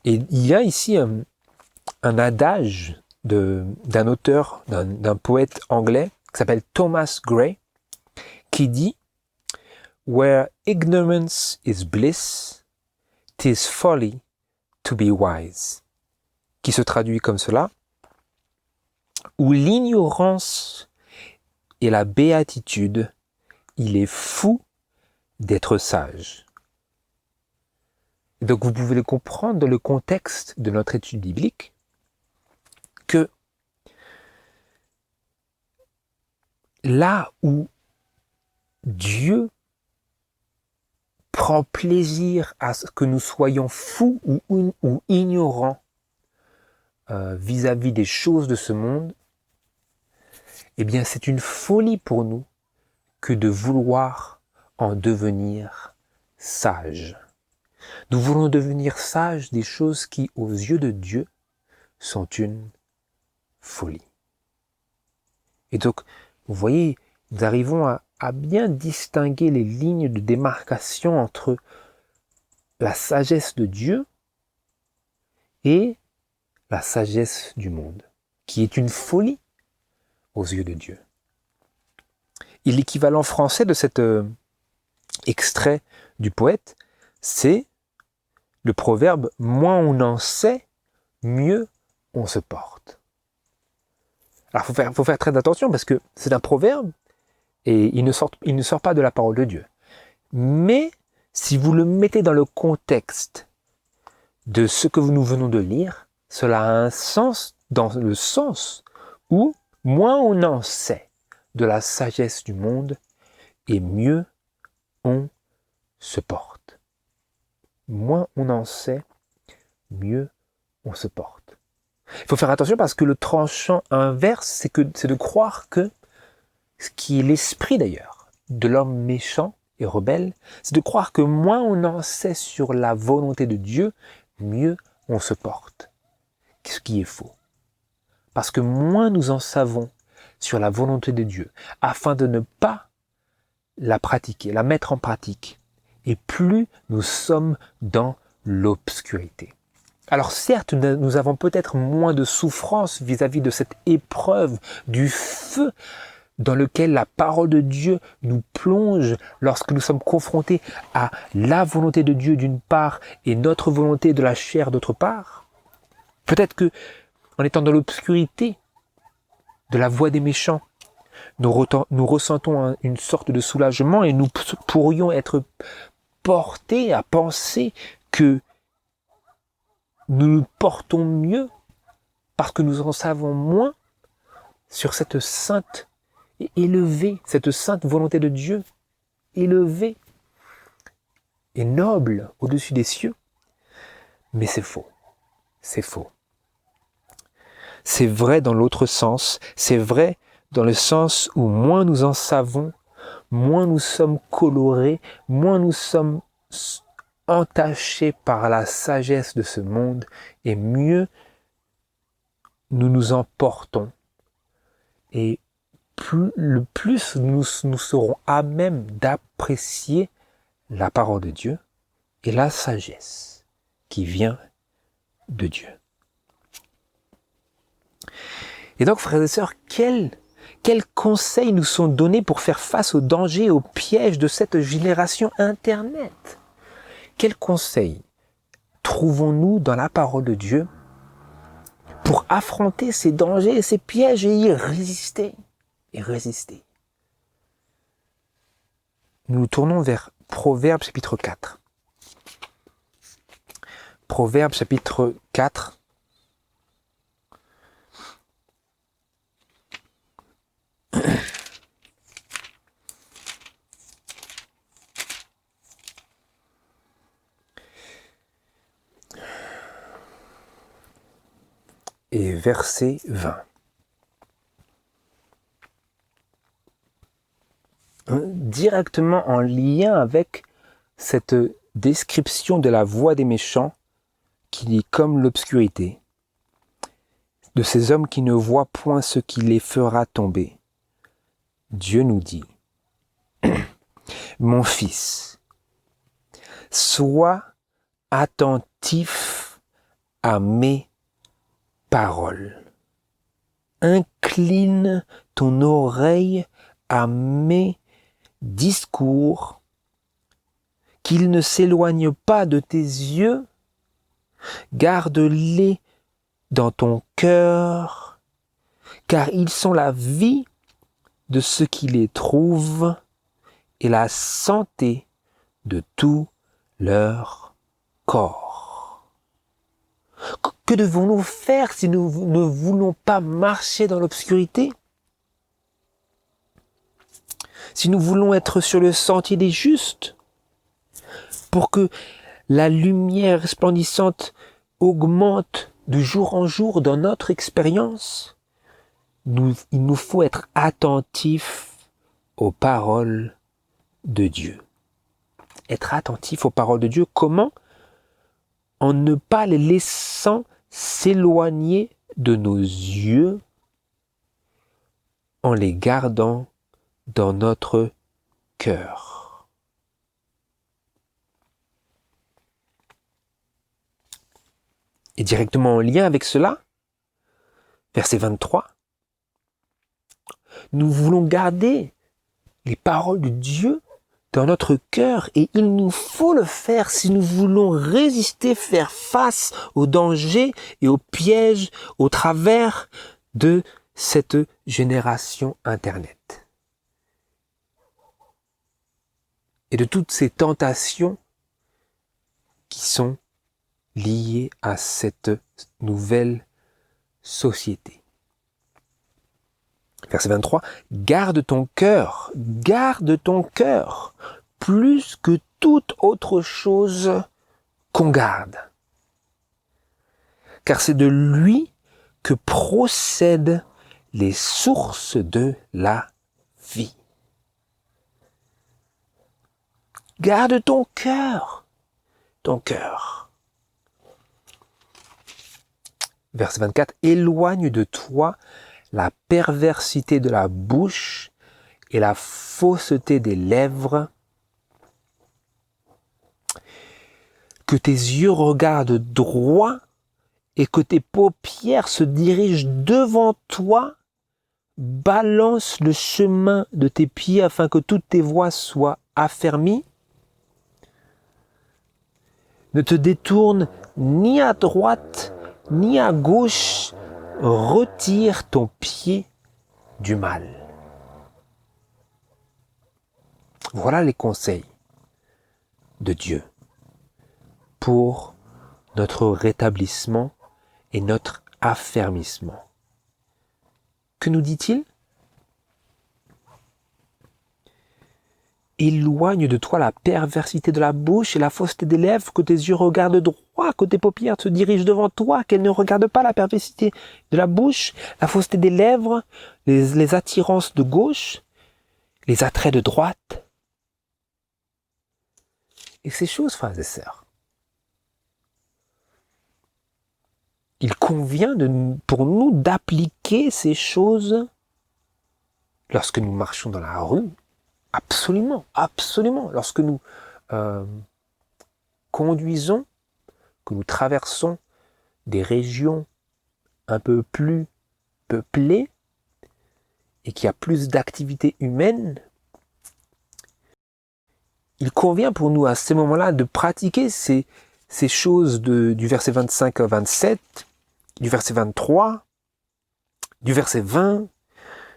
Et il y a ici un adage d'un auteur, d'un poète anglais qui s'appelle Thomas Gray, qui dit « Where ignorance is bliss, 'tis folly to be wise », qui se traduit comme cela, où l'ignorance et la béatitude, il est fou d'être sage. Donc vous pouvez le comprendre dans le contexte de notre étude biblique, que là où Dieu prend plaisir à ce que nous soyons fous ou ignorants vis-à-vis des choses de ce monde, eh bien c'est une folie pour nous que de vouloir en devenir sages. Nous voulons devenir sages des choses qui, aux yeux de Dieu, sont une folie. Et donc, vous voyez, nous arrivons à bien distinguer les lignes de démarcation entre la sagesse de Dieu et la sagesse du monde, qui est une folie aux yeux de Dieu. Et l'équivalent français de cet extrait du poète, c'est le proverbe « Moins on en sait, mieux on se porte ». Alors faut faire très attention parce que c'est un proverbe et il ne sort pas de la parole de Dieu. Mais si vous le mettez dans le contexte de ce que nous venons de lire, cela a un sens dans le sens où moins on en sait de la sagesse du monde et mieux on se porte. Moins on en sait, mieux on se porte. Il faut faire attention parce que le tranchant inverse, c'est de croire que ce qui est l'esprit d'ailleurs de l'homme méchant et rebelle, c'est de croire que moins on en sait sur la volonté de Dieu, mieux on se porte. Ce qui est faux. Parce que moins nous en savons sur la volonté de Dieu, afin de ne pas la pratiquer, la mettre en pratique, et plus nous sommes dans l'obscurité. Alors certes, nous avons peut-être moins de souffrance vis-à-vis de cette épreuve du feu dans lequel la parole de Dieu nous plonge lorsque nous sommes confrontés à la volonté de Dieu d'une part et notre volonté de la chair d'autre part. Peut-être que, en étant dans l'obscurité de la voie des méchants, nous ressentons une sorte de soulagement et nous pourrions être portés à penser que nous nous portons mieux parce que nous en savons moins sur cette sainte et élevée, cette sainte volonté de Dieu, élevée et noble au-dessus des cieux. Mais c'est faux. C'est faux. C'est vrai dans l'autre sens, c'est vrai dans le sens où moins nous en savons, moins nous sommes colorés, moins nous sommes entachés par la sagesse de ce monde, et mieux nous nous emportons. Et le plus nous serons à même d'apprécier la parole de Dieu et la sagesse qui vient de Dieu. Et donc, frères et sœurs, quels conseils nous sont donnés pour faire face aux dangers et aux pièges de cette génération Internet? Quels conseils trouvons-nous dans la parole de Dieu pour affronter ces dangers et ces pièges et y résister? Nous nous tournons vers Proverbes chapitre 4. Proverbes chapitre 4. Et verset 20. Directement en lien avec cette description de la voie des méchants qui est comme l'obscurité, de ces hommes qui ne voient point ce qui les fera tomber. Dieu nous dit, mon fils, sois attentif à mes paroles. Incline ton oreille à mes discours, qu'ils ne s'éloignent pas de tes yeux, garde-les dans ton cœur, car ils sont la vie de ceux qui les trouvent et la santé de tout leur corps. Que devons-nous faire si nous ne voulons pas marcher dans l'obscurité? Si nous voulons être sur le sentier des justes, pour que la lumière resplendissante augmente de jour en jour dans notre expérience, il nous faut être attentifs aux paroles de Dieu. Être attentifs aux paroles de Dieu, comment? En ne pas les laissant s'éloigner de nos yeux, en les gardant dans notre cœur. Et directement en lien avec cela, verset 23, nous voulons garder les paroles de Dieu dans notre cœur et il nous faut le faire si nous voulons résister, faire face aux dangers et aux pièges au travers de cette génération Internet et de toutes ces tentations qui sont liées à cette nouvelle société. Verset 23, garde ton cœur plus que toute autre chose qu'on garde. Car c'est de lui que procèdent les sources de la vie. Garde ton cœur. Verset 24, éloigne de toi la perversité de la bouche et la fausseté des lèvres. Que tes yeux regardent droit et que tes paupières se dirigent devant toi. Balance le chemin de tes pieds afin que toutes tes voies soient affermies. Ne te détourne ni à droite ni à gauche. Retire ton pied du mal. Voilà les conseils de Dieu pour notre rétablissement et notre affermissement. Que nous dit-il ? Éloigne de toi la perversité de la bouche et la fausseté des lèvres, que tes yeux regardent droit, que tes paupières se dirigent devant toi, qu'elles ne regardent pas la perversité de la bouche, la fausseté des lèvres, les attirances de gauche, les attraits de droite. Et ces choses, frères et sœurs, il convient pour nous d'appliquer ces choses lorsque nous marchons dans la rue. Absolument. Lorsque nous conduisons, que nous traversons des régions un peu plus peuplées et qu'il y a plus d'activités humaines, il convient pour nous à ces moments-là de pratiquer ces choses du verset 25 à 27, du verset 23, du verset 20,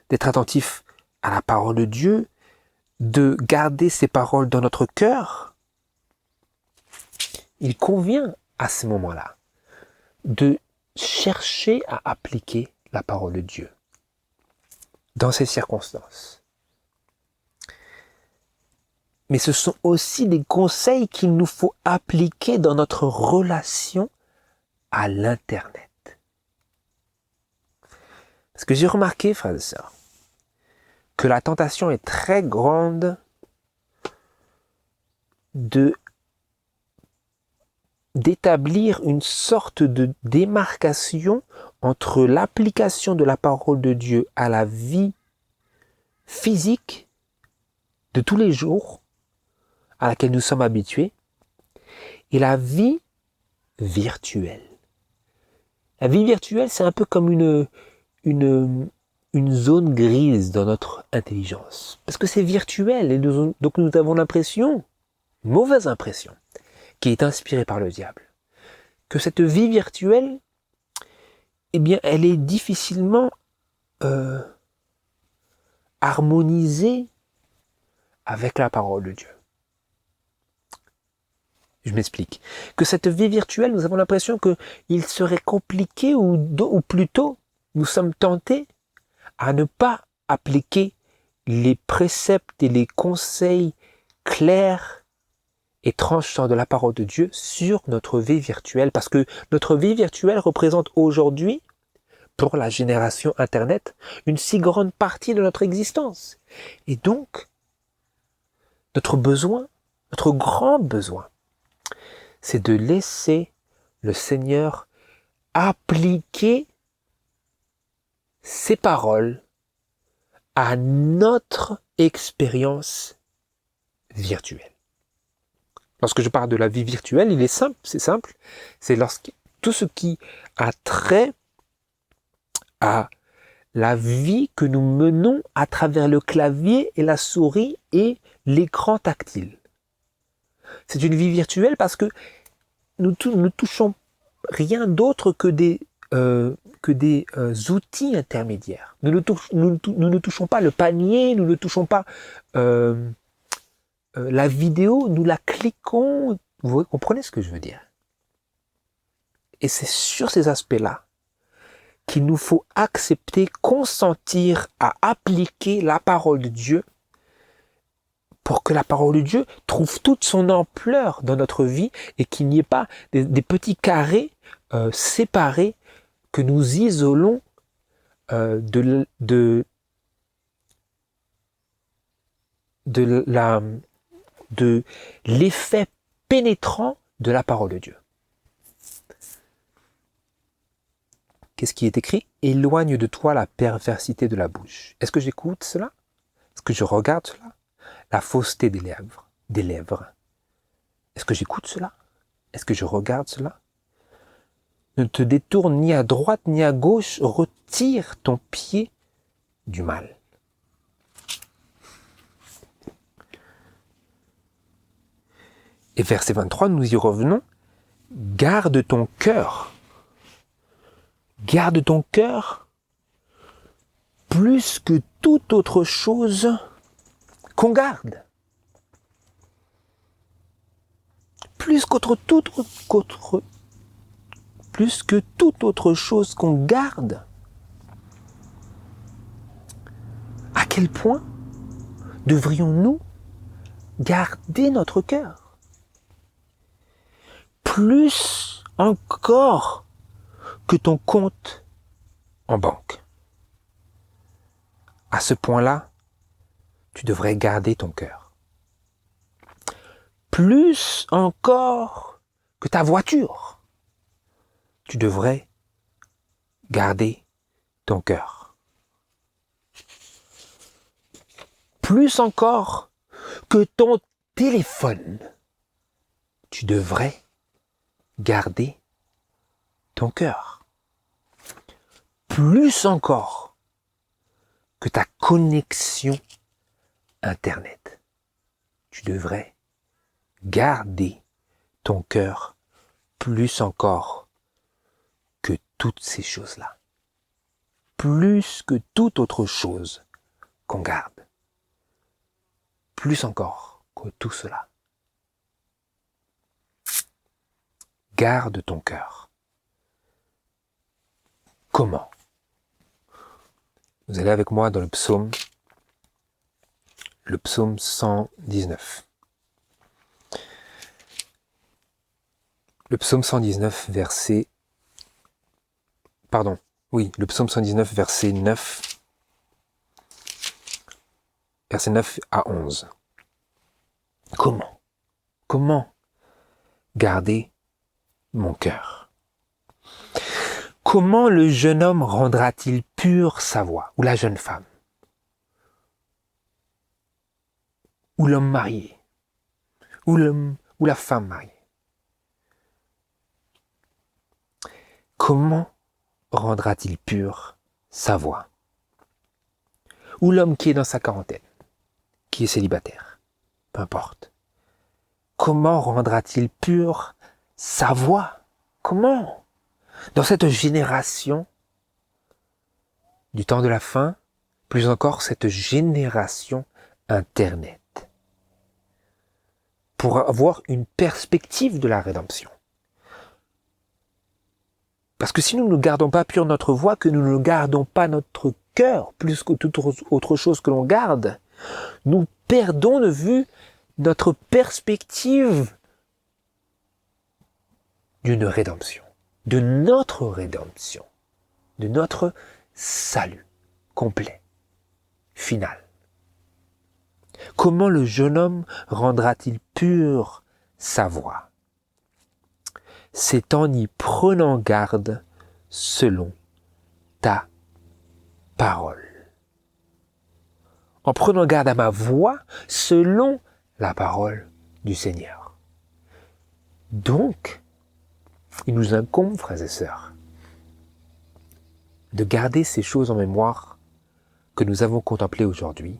d'être attentif à la parole de Dieu, de garder ces paroles dans notre cœur. Il convient à ce moment-là de chercher à appliquer la parole de Dieu dans ces circonstances. Mais ce sont aussi des conseils qu'il nous faut appliquer dans notre relation à l'Internet. Parce que j'ai remarqué, frères et sœurs, que la tentation est très grande d'établir une sorte de démarcation entre l'application de la parole de Dieu à la vie physique de tous les jours à laquelle nous sommes habitués et la vie virtuelle. La vie virtuelle, c'est un peu comme une zone grise dans notre intelligence. Parce que c'est virtuel et donc nous avons l'impression, une mauvaise impression, qui est inspirée par le diable, que cette vie virtuelle, eh bien, elle est difficilement harmonisée avec la parole de Dieu. Je m'explique. Que cette vie virtuelle, nous avons l'impression qu'il serait compliqué ou plutôt, nous sommes tentés à ne pas appliquer les préceptes et les conseils clairs et tranchants de la parole de Dieu sur notre vie virtuelle, parce que notre vie virtuelle représente aujourd'hui, pour la génération Internet, une si grande partie de notre existence. Et donc, notre grand besoin, c'est de laisser le Seigneur appliquer ces paroles à notre expérience virtuelle. Lorsque je parle de la vie virtuelle, c'est simple, c'est lorsque tout ce qui a trait à la vie que nous menons à travers le clavier et la souris et l'écran tactile. C'est une vie virtuelle parce que nous ne touchons rien d'autre que des que des outils intermédiaires. Nous ne touchons pas le panier, nous ne touchons pas la vidéo, nous la cliquons. Vous comprenez ce que je veux dire? Et c'est sur ces aspects-là qu'il nous faut accepter, consentir à appliquer la parole de Dieu pour que la parole de Dieu trouve toute son ampleur dans notre vie et qu'il n'y ait pas des petits carrés séparés que nous isolons de l'effet pénétrant de la parole de Dieu. Qu'est-ce qui est écrit? Éloigne de toi la perversité de la bouche. Est-ce que j'écoute cela? Est-ce que je regarde cela? La fausseté des lèvres. Est-ce que j'écoute cela? Est-ce que je regarde cela? Ne te détourne ni à droite ni à gauche, retire ton pied du mal. Et verset 23, nous y revenons. Garde ton cœur. Garde ton cœur plus que toute autre chose qu'on garde. Plus que toute autre chose qu'on garde. À quel point devrions-nous garder notre cœur? Plus encore que ton compte en banque. À ce point-là, tu devrais garder ton cœur. Plus encore que ta voiture, tu devrais garder ton cœur. Plus encore que ton téléphone, tu devrais garder ton cœur. Plus encore que ta connexion Internet, tu devrais garder ton cœur plus encore que toutes ces choses-là. Plus que toute autre chose qu'on garde. Plus encore que tout cela. Garde ton cœur. Comment? Vous allez avec moi dans le psaume 119. Le psaume 119, verset 9, verset 9 à 11. Comment garder mon cœur? Comment le jeune homme rendra-t-il pure sa voix? Ou la jeune femme? Ou l'homme marié? Ou la femme mariée? Comment rendra-t-il pure sa voix? Ou l'homme qui est dans sa quarantaine, qui est célibataire, peu importe. Comment rendra-t-il pure sa voix? Comment? Dans cette génération du temps de la fin, plus encore cette génération Internet, pour avoir une perspective de la rédemption. Parce que si nous ne gardons pas pure notre voix, que nous ne gardons pas notre cœur, plus que toute autre chose que l'on garde, nous perdons de vue notre perspective d'une rédemption, de notre rédemption, de notre salut complet, final. Comment le jeune homme rendra-t-il pure sa voix? C'est en y prenant garde selon ta parole. En prenant garde à ma voix selon la parole du Seigneur. Donc, il nous incombe, frères et sœurs, de garder ces choses en mémoire que nous avons contemplées aujourd'hui,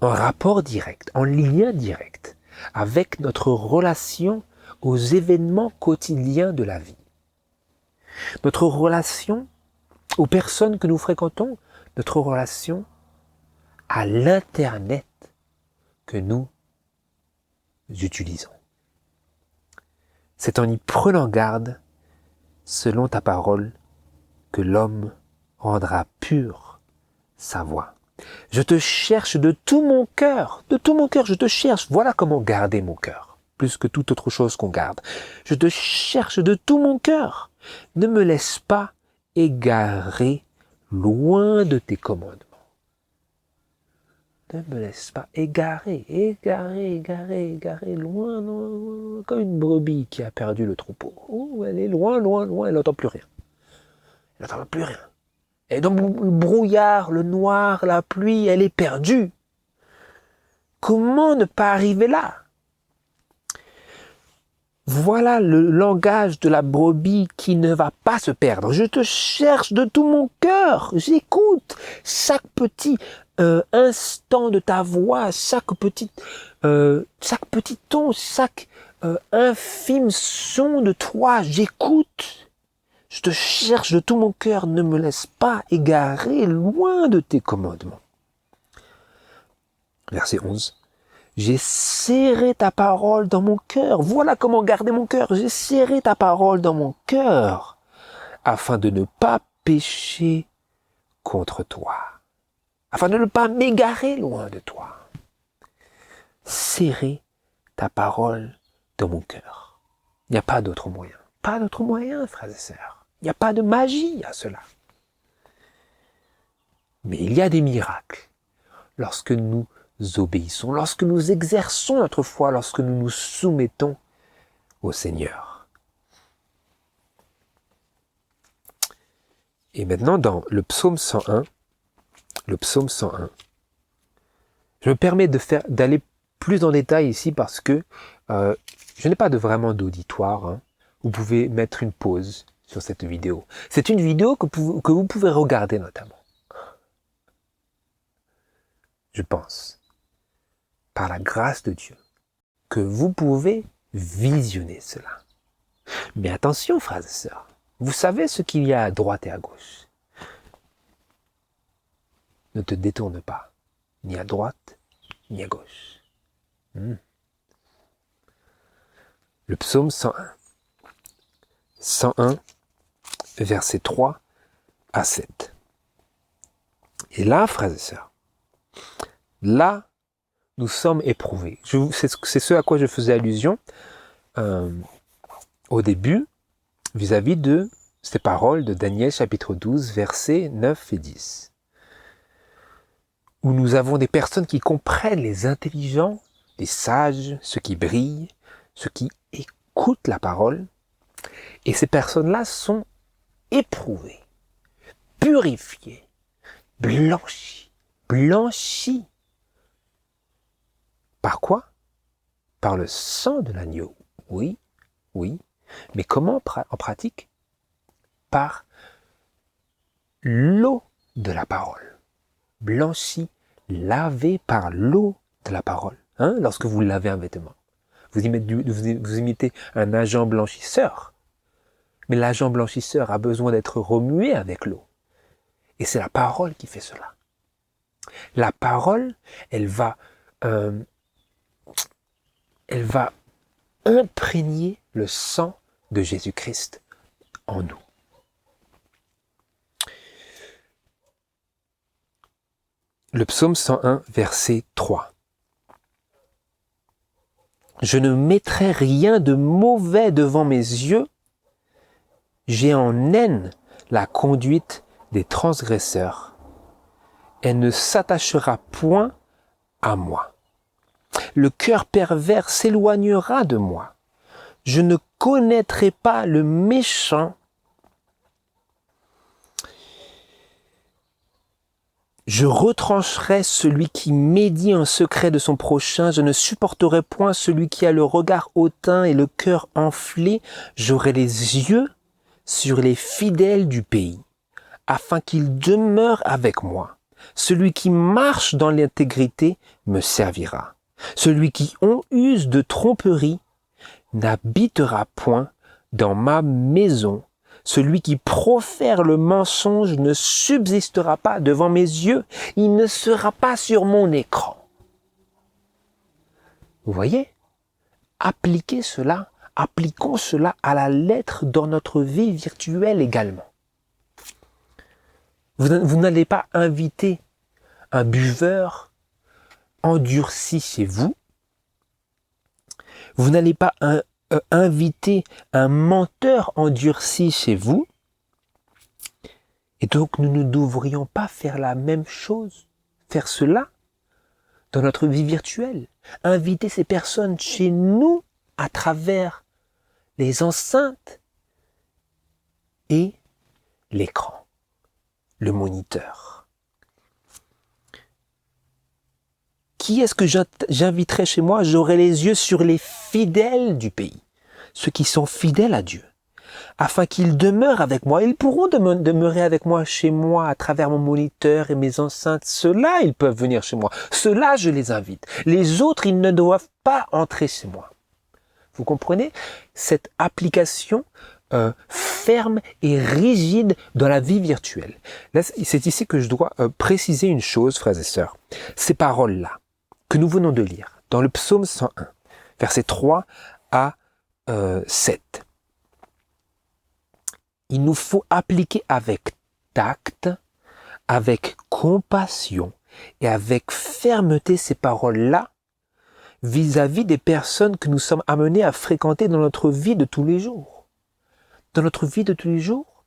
en rapport direct, en lien direct avec notre relation aux événements quotidiens de la vie. notre relation aux personnes que nous fréquentons, notre relation à l'Internet que nous utilisons. C'est en y prenant garde, selon ta parole, que l'homme rendra pure sa voie. Je te cherche de tout mon cœur, je te cherche. Voilà comment garder mon cœur, plus que toute autre chose qu'on garde. Je te cherche de tout mon cœur. Ne me laisse pas égarer loin de tes commandements. Ne me laisse pas égarer, loin, loin, comme une brebis qui a perdu le troupeau. Oh, elle est loin, elle n'entend plus rien. Elle n'entend plus rien. Et dans le brouillard, le noir, la pluie, elle est perdue. Comment ne pas arriver là? Voilà le langage de la brebis qui ne va pas se perdre. Je te cherche de tout mon cœur. J'écoute chaque petit instant de ta voix, chaque petit ton, chaque infime son de toi. J'écoute. Je te cherche de tout mon cœur, ne me laisse pas égarer loin de tes commandements. Verset 11. J'ai serré ta parole dans mon cœur. Voilà comment garder mon cœur. J'ai serré ta parole dans mon cœur, afin de ne pas pécher contre toi, afin de ne pas m'égarer loin de toi. Serrer ta parole dans mon cœur. Il n'y a pas d'autre moyen. Pas d'autre moyen, frères et sœurs. Il n'y a pas de magie à cela. Mais il y a des miracles lorsque nous obéissons, lorsque nous exerçons notre foi, lorsque nous nous soumettons au Seigneur. Et maintenant, dans le psaume 101, je me permets d'aller plus en détail ici parce que je n'ai pas vraiment d'auditoire. Hein. Vous pouvez mettre une pause sur cette vidéo. C'est une vidéo que vous pouvez regarder notamment. Je pense, par la grâce de Dieu, que vous pouvez visionner cela. Mais attention, frères et sœurs, vous savez ce qu'il y a à droite et à gauche. Ne te détourne pas, ni à droite, ni à gauche. Le psaume 101. 101, versets 3 à 7. Et là, frères et sœurs, là, nous sommes éprouvés. C'est ce à quoi je faisais allusion au début, vis-à-vis de ces paroles de Daniel chapitre 12, versets 9 et 10. Où nous avons des personnes qui comprennent, les intelligents, les sages, ceux qui brillent, ceux qui écoutent la parole. Et ces personnes-là sont éprouvées, purifiées, blanchies. Par quoi? Par le sang de l'agneau. Oui. Mais comment en pratique? Par l'eau de la parole. Blanchi, lavé par l'eau de la parole. Hein? Lorsque vous lavez un vêtement. Vous imitez un agent blanchisseur. Mais l'agent blanchisseur a besoin d'être remué avec l'eau. Et c'est la parole qui fait cela. La parole, elle va imprégner le sang de Jésus-Christ en nous. Le psaume 101, verset 3. Je ne mettrai rien de mauvais devant mes yeux. J'ai en haine la conduite des transgresseurs. Elle ne s'attachera point à moi. Le cœur pervers s'éloignera de moi. Je ne connaîtrai pas le méchant. Je retrancherai celui qui médit en secret de son prochain. Je ne supporterai point celui qui a le regard hautain et le cœur enflé. J'aurai les yeux sur les fidèles du pays, afin qu'ils demeurent avec moi. Celui qui marche dans l'intégrité me servira. Celui qui use de tromperie n'habitera point dans ma maison. Celui qui profère le mensonge ne subsistera pas devant mes yeux, il ne sera pas sur mon écran. Vous voyez? Appliquons cela à la lettre dans notre vie virtuelle également. Vous n'allez pas inviter un buveur endurci chez vous. Vous n'allez pas inviter un menteur endurci chez vous. Et donc nous ne devrions pas faire la même chose, faire cela dans notre vie virtuelle. Inviter ces personnes chez nous à travers les enceintes et l'écran, le moniteur. Qui est-ce que j'inviterai chez moi? J'aurai les yeux sur les fidèles du pays, ceux qui sont fidèles à Dieu, afin qu'ils demeurent avec moi. Ils pourront demeurer avec moi chez moi à travers mon moniteur et mes enceintes. Ceux-là, ils peuvent venir chez moi. Ceux-là, je les invite. Les autres, ils ne doivent pas entrer chez moi. Vous comprenez? Cette application ferme et rigide dans la vie virtuelle. Là, c'est ici que je dois préciser une chose, frères et sœurs. Ces paroles-là, que nous venons de lire, dans le psaume 101, versets 3 à 7. Il nous faut appliquer avec tact, avec compassion et avec fermeté ces paroles-là vis-à-vis des personnes que nous sommes amenés à fréquenter dans notre vie de tous les jours. Dans notre vie de tous les jours,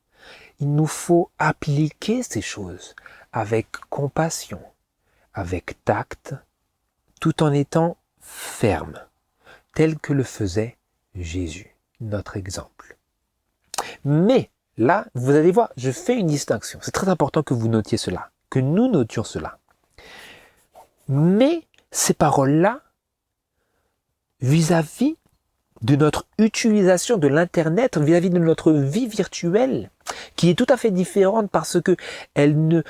il nous faut appliquer ces choses avec compassion, avec tact, tout en étant ferme, tel que le faisait Jésus, notre exemple. Mais là, vous allez voir, je fais une distinction. C'est très important que vous notiez cela, que nous notions cela. Mais ces paroles-là, vis-à-vis de notre utilisation de l'Internet, vis-à-vis de notre vie virtuelle, qui est tout à fait différente parce que elle ne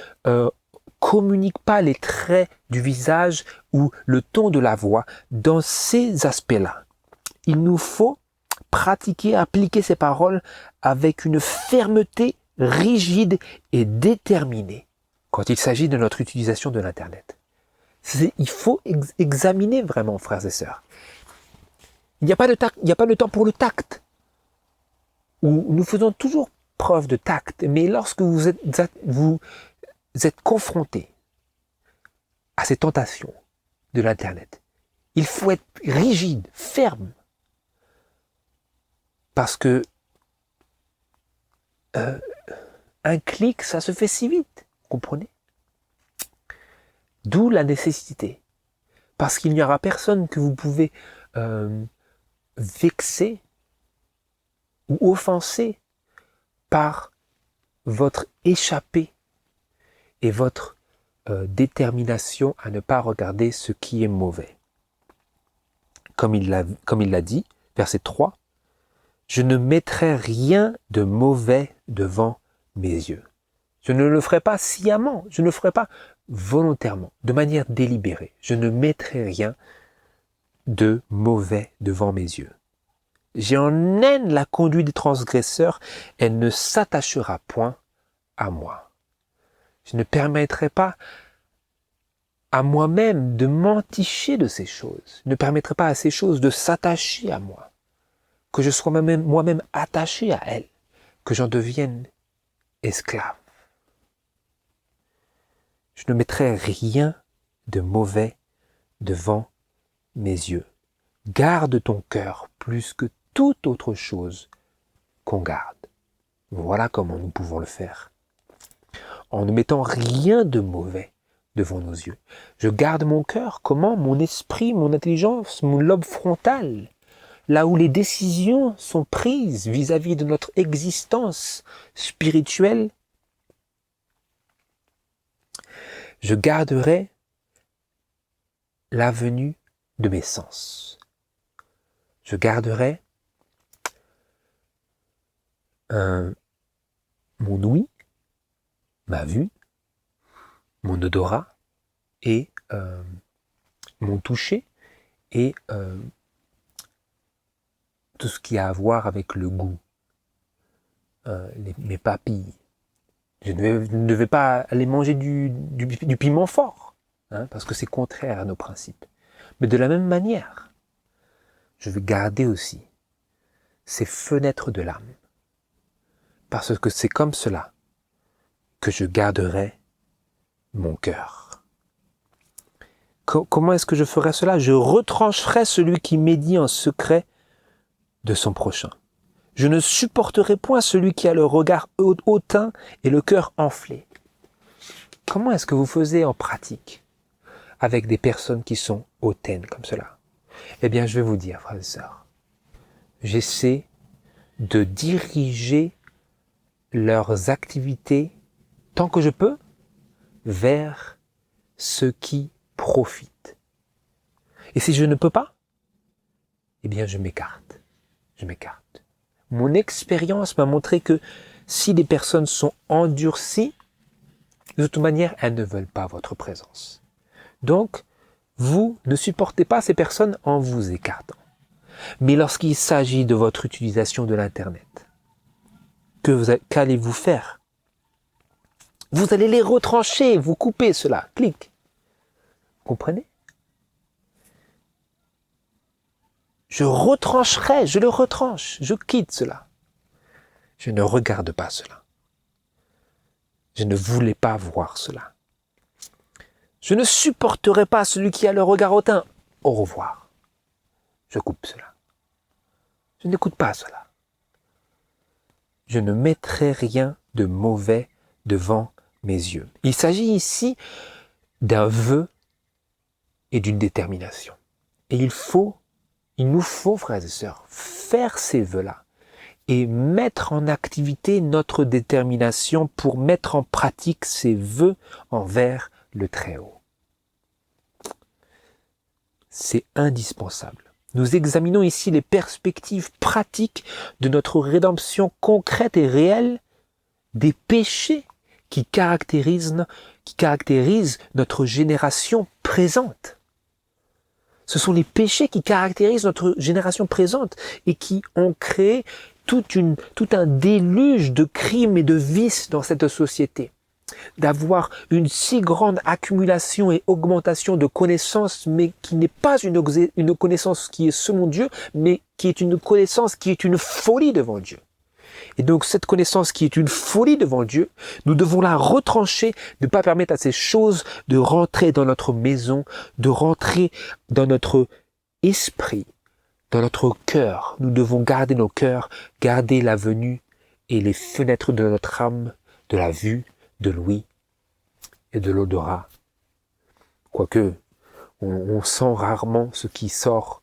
communique pas les traits du visage ou le ton de la voix. Dans ces aspects-là, il nous faut pratiquer, appliquer ces paroles avec une fermeté rigide et déterminée quand il s'agit de notre utilisation de l'Internet. Il faut examiner vraiment, frères et sœurs. Il n'y a pas de temps pour le tact. Nous faisons toujours preuve de tact, mais lorsque vous êtes confronté à ces tentations de l'Internet, il faut être rigide, ferme, parce que un clic, ça se fait si vite, vous comprenez? D'où la nécessité, parce qu'il n'y aura personne que vous pouvez vexer ou offenser par votre échappée et votre détermination à ne pas regarder ce qui est mauvais. Comme il l'a dit, verset 3, « Je ne mettrai rien de mauvais devant mes yeux. » Je ne le ferai pas sciemment, je ne le ferai pas volontairement, de manière délibérée. Je ne mettrai rien de mauvais devant mes yeux. J'ai en haine la conduite des transgresseurs, elle ne s'attachera point à moi. Je ne permettrai pas à moi-même de m'enticher de ces choses. Je ne permettrai pas à ces choses de s'attacher à moi. Que je sois moi-même attaché à elles. Que j'en devienne esclave. Je ne mettrai rien de mauvais devant mes yeux. Garde ton cœur plus que toute autre chose qu'on garde. Voilà comment nous pouvons le faire. En ne mettant rien de mauvais devant nos yeux. Je garde mon cœur, comment? Mon esprit, mon intelligence, mon lobe frontal. Là où les décisions sont prises vis-à-vis de notre existence spirituelle. Je garderai l'avenue de mes sens. Je garderai mon ouïe, ma vue, mon odorat et mon toucher et tout ce qui a à voir avec le goût. mes papilles. Je ne devais pas aller manger du piment fort, hein, parce que c'est contraire à nos principes. Mais de la même manière, je vais garder aussi ces fenêtres de l'âme. Parce que c'est comme cela que je garderai mon cœur. Comment est-ce que je ferai cela? Je retrancherai celui qui médit en secret de son prochain. Je ne supporterai point celui qui a le regard hautain et le cœur enflé. Comment est-ce que vous faisiez en pratique avec des personnes qui sont hautaines comme cela? Eh bien, je vais vous dire, frères et sœurs, j'essaie de diriger leurs activités, tant que je peux, vers ce qui profite. Et si je ne peux pas, eh bien, je m'écarte. Je m'écarte. Mon expérience m'a montré que si des personnes sont endurcies, de toute manière, elles ne veulent pas votre présence. Donc, vous ne supportez pas ces personnes en vous écartant. Mais lorsqu'il s'agit de votre utilisation de l'Internet, qu'allez-vous faire? Vous allez les retrancher, vous coupez cela, clic. Comprenez? Je retrancherai, je le retranche, je quitte cela. Je ne regarde pas cela. Je ne voulais pas voir cela. Je ne supporterai pas celui qui a le regard hautain. Au revoir. Je coupe cela. Je n'écoute pas cela. Je ne mettrai rien de mauvais devant mes yeux. Il s'agit ici d'un vœu et d'une détermination. Et il nous faut, frères et sœurs, faire ces vœux-là et mettre en activité notre détermination pour mettre en pratique ces vœux envers le Très-Haut. C'est indispensable. Nous examinons ici les perspectives pratiques de notre rédemption concrète et réelle des péchés qui caractérisent notre génération présente. Ce sont les péchés qui caractérisent notre génération présente et qui ont créé tout un déluge de crimes et de vices dans cette société. D'avoir une si grande accumulation et augmentation de connaissances, mais qui n'est pas une connaissance qui est selon Dieu, mais qui est une connaissance qui est une folie devant Dieu. Et donc cette connaissance qui est une folie devant Dieu, nous devons la retrancher, ne pas permettre à ces choses de rentrer dans notre maison, de rentrer dans notre esprit, dans notre cœur. Nous devons garder nos cœurs, garder la venue et les fenêtres de notre âme, de la vue, de l'ouïe et de l'odorat. Quoique, on sent rarement ce qui sort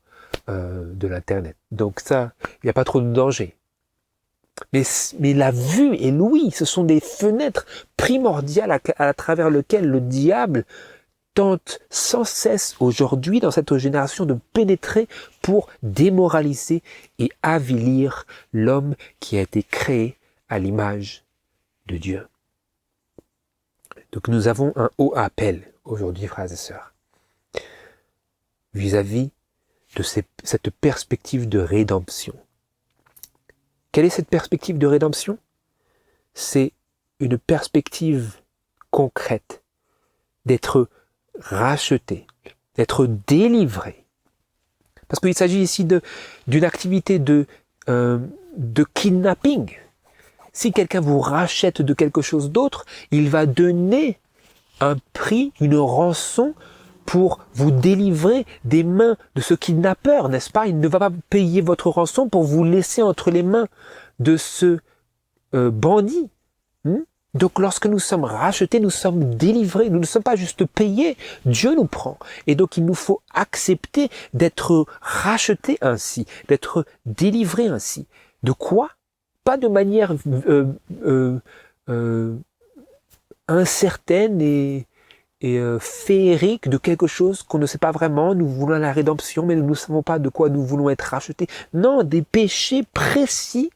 de l'Internet. Donc ça, il n'y a pas trop de danger. Mais la vue et l'ouïe, ce sont des fenêtres primordiales à travers lesquelles le diable tente sans cesse aujourd'hui dans cette génération de pénétrer pour démoraliser et avilir l'homme qui a été créé à l'image de Dieu. Donc nous avons un haut appel aujourd'hui, frères et sœurs, vis-à-vis de cette perspective de rédemption. Quelle est cette perspective de rédemption? C'est une perspective concrète d'être racheté, d'être délivré. Parce qu'il s'agit ici d'une activité de kidnapping. Si quelqu'un vous rachète de quelque chose d'autre, il va donner un prix, une rançon pour vous délivrer des mains de ce kidnappeur, n'est-ce pas? Il ne va pas payer votre rançon pour vous laisser entre les mains de ce bandit. Donc lorsque nous sommes rachetés, nous sommes délivrés, nous ne sommes pas juste payés, Dieu nous prend. Et donc il nous faut accepter d'être rachetés ainsi, d'être délivrés ainsi. De quoi? Pas de manière incertaine et féerique de quelque chose qu'on ne sait pas vraiment. Nous voulons la rédemption, mais nous ne savons pas de quoi nous voulons être rachetés. Non, des péchés précis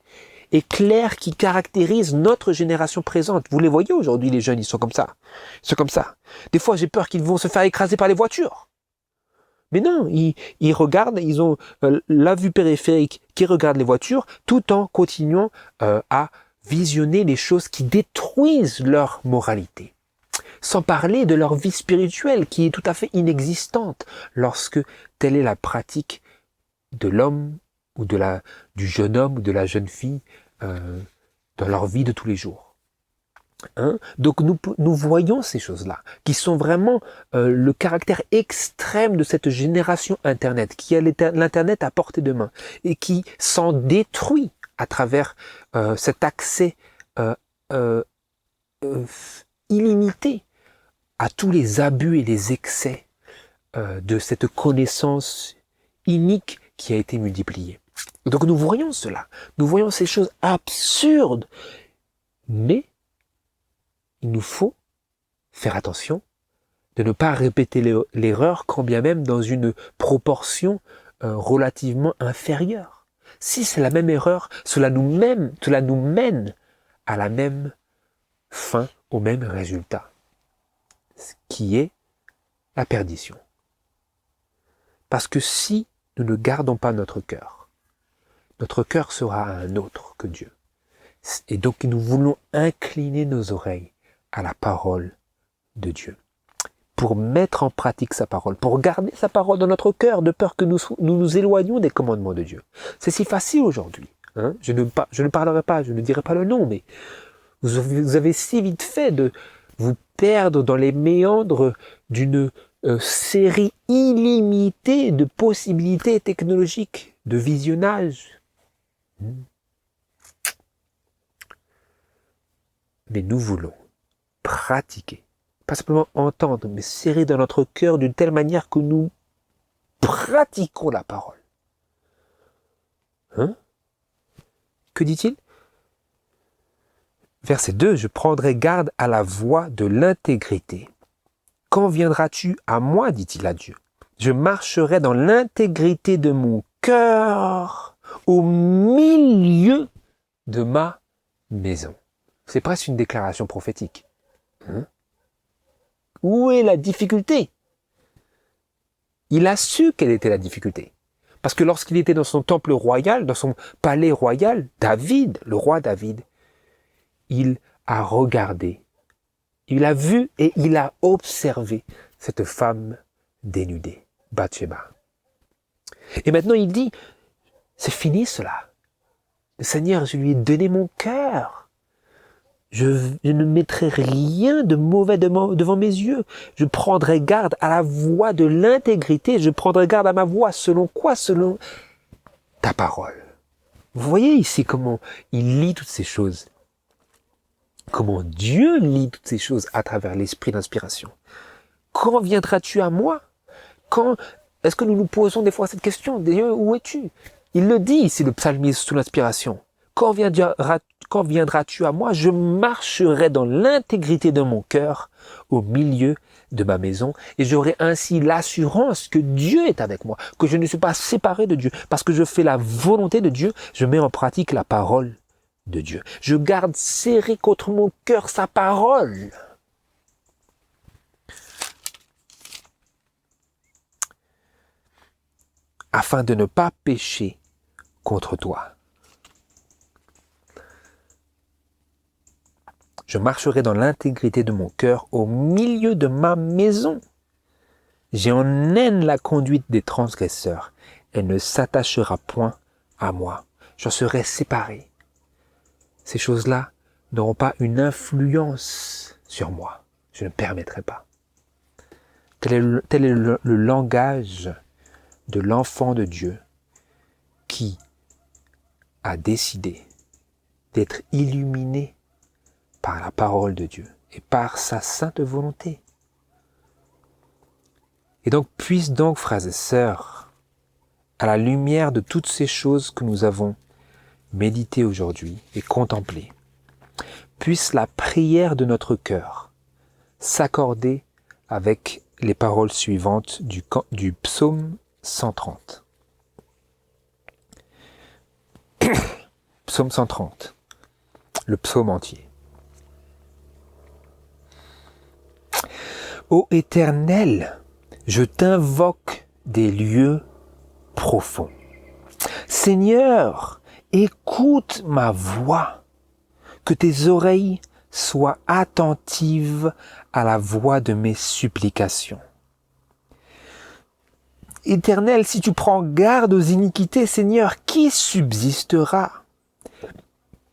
et clairs qui caractérisent notre génération présente. Vous les voyez aujourd'hui, les jeunes, ils sont comme ça. Ils sont comme ça. Des fois, j'ai peur qu'ils vont se faire écraser par les voitures. Mais non, ils regardent, ils ont la vue périphérique qui regarde les voitures, tout en continuant à visionner les choses qui détruisent leur moralité. Sans parler de leur vie spirituelle qui est tout à fait inexistante lorsque telle est la pratique de l'homme ou du jeune homme ou de la jeune fille dans leur vie de tous les jours. Donc nous voyons ces choses-là, qui sont vraiment le caractère extrême de cette génération Internet, qui a l'Internet à portée de main, et qui s'en détruit à travers cet accès illimité à tous les abus et les excès de cette connaissance inique qui a été multipliée. Donc nous voyons cela, nous voyons ces choses absurdes, mais il nous faut faire attention de ne pas répéter l'erreur, quand bien même dans une proportion relativement inférieure. Si c'est la même erreur, cela nous mène à la même fin, au même résultat, ce qui est la perdition. Parce que si nous ne gardons pas notre cœur sera un autre que Dieu. Et donc nous voulons incliner nos oreilles à la parole de Dieu, pour mettre en pratique sa parole, pour garder sa parole dans notre cœur, de peur que nous nous éloignions des commandements de Dieu. C'est si facile aujourd'hui. Je ne parlerai pas, je ne dirai pas le nom, mais vous avez si vite fait de vous perdre dans les méandres d'une série illimitée de possibilités technologiques, de visionnage. Mais nous voulons pratiquer, pas simplement entendre, mais serrer dans notre cœur d'une telle manière que nous pratiquons la parole. Que dit-il ? Verset 2, je prendrai garde à la voie de l'intégrité. Quand viendras-tu à moi, dit-il à Dieu ? Je marcherai dans l'intégrité de mon cœur au milieu de ma maison. C'est presque une déclaration prophétique. Où est la difficulté ? Il a su quelle était la difficulté. Parce que lorsqu'il était dans son temple royal, dans son palais royal, David, le roi David, il a regardé, il a vu et il a observé cette femme dénudée, Bathsheba. Et maintenant il dit, c'est fini cela. Seigneur, je lui ai donné mon cœur. Je ne mettrai rien de mauvais devant mes yeux. Je prendrai garde à la voie de l'intégrité. Je prendrai garde à ma voie. Selon quoi ? Selon ta parole. Vous voyez ici comment il lit toutes ces choses. Comment Dieu lit toutes ces choses à travers l'esprit d'inspiration. Quand viendras-tu à moi ? Est-ce que nous nous posons des fois cette question ? Dieu, où es-tu ? Il le dit ici, le psalmiste sous l'inspiration. Quand viendras-tu à moi ? Je marcherai dans l'intégrité de mon cœur au milieu de ma maison et j'aurai ainsi l'assurance que Dieu est avec moi, que je ne suis pas séparé de Dieu parce que je fais la volonté de Dieu, je mets en pratique la parole de Dieu. Je garde serré contre mon cœur sa parole. Afin de ne pas pécher contre toi. Je marcherai dans l'intégrité de mon cœur au milieu de ma maison. J'ai en haine la conduite des transgresseurs. Elle ne s'attachera point à moi. J'en serai séparé. Ces choses-là n'auront pas une influence sur moi. Je ne permettrai pas. Tel est le langage de l'enfant de Dieu qui a décidé d'être illuminé par la parole de Dieu et par sa sainte volonté. Et donc, puisse donc, frères et sœurs, à la lumière de toutes ces choses que nous avons méditées aujourd'hui et contemplées, puisse la prière de notre cœur s'accorder avec les paroles suivantes du psaume 130. Psaume 130, le psaume entier. Ô Éternel, je t'invoque des lieux profonds. Seigneur, écoute ma voix. que tes oreilles soient attentives à la voix de mes supplications. Éternel, si tu prends garde aux iniquités, Seigneur, qui subsistera?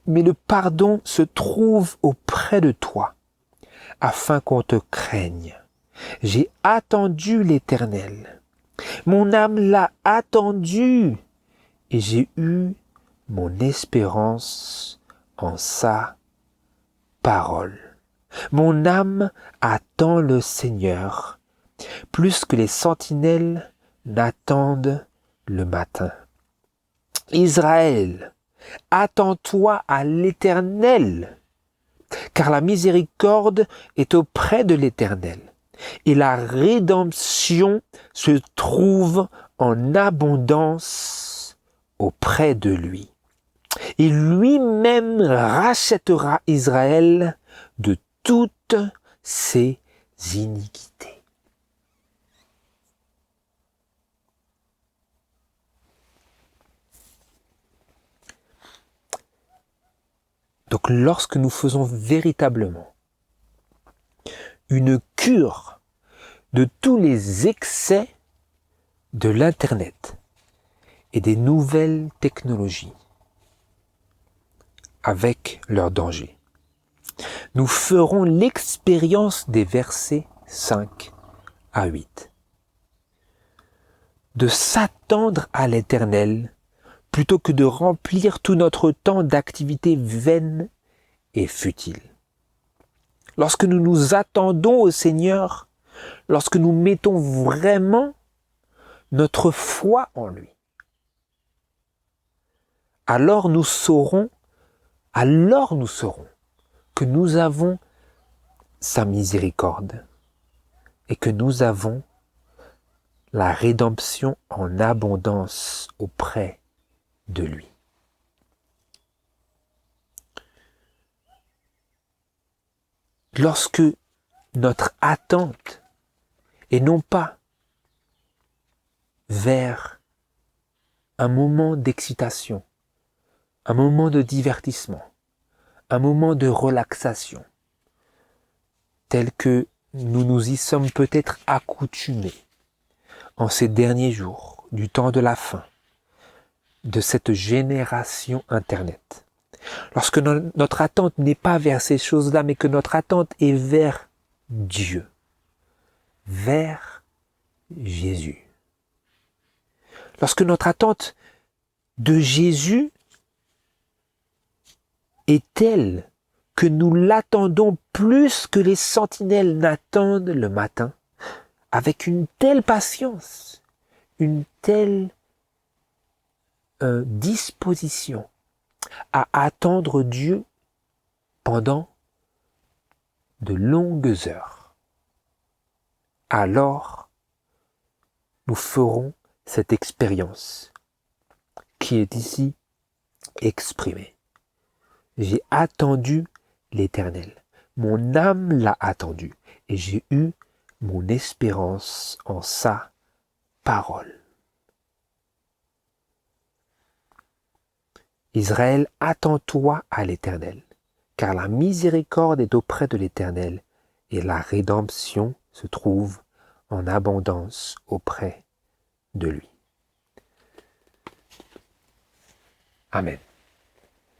Mais le pardon se trouve auprès de toi, afin qu'on te craigne. J'ai attendu l'Éternel. Mon âme l'a attendu, et j'ai eu mon espérance en sa parole. Mon âme attend le Seigneur, plus que les sentinelles n'attendent le matin. Israël, attends-toi à l'Éternel, car la miséricorde est auprès de l'Éternel, et la rédemption se trouve en abondance auprès de lui. Et lui-même rachètera Israël de toutes ses iniquités. Donc lorsque nous faisons véritablement une cure de tous les excès de l'Internet et des nouvelles technologies avec leurs dangers, nous ferons l'expérience des versets 5 à 8. De s'attendre à l'Éternel plutôt que de remplir tout notre temps d'activités vaines et futiles. Lorsque nous nous attendons au Seigneur, lorsque nous mettons vraiment notre foi en lui, alors nous saurons que nous avons sa miséricorde et que nous avons la rédemption en abondance auprès de lui. Lorsque notre attente est non pas vers un moment d'excitation, un moment de divertissement, un moment de relaxation, tel que nous nous y sommes peut-être accoutumés en ces derniers jours du temps de la fin, de cette génération Internet. Lorsque notre attente n'est pas vers ces choses-là, mais que notre attente est vers Dieu, vers Jésus. Lorsque notre attente de Jésus est telle que nous l'attendons plus que les sentinelles n'attendent le matin, avec une telle patience, une telle disposition à attendre Dieu pendant de longues heures. Alors, nous ferons cette expérience qui est ici exprimée. J'ai attendu l'Éternel. Mon âme l'a attendu et j'ai eu mon espérance en sa parole. Israël, attends-toi à l'Éternel, car la miséricorde est auprès de l'Éternel et la rédemption se trouve en abondance auprès de lui. Amen.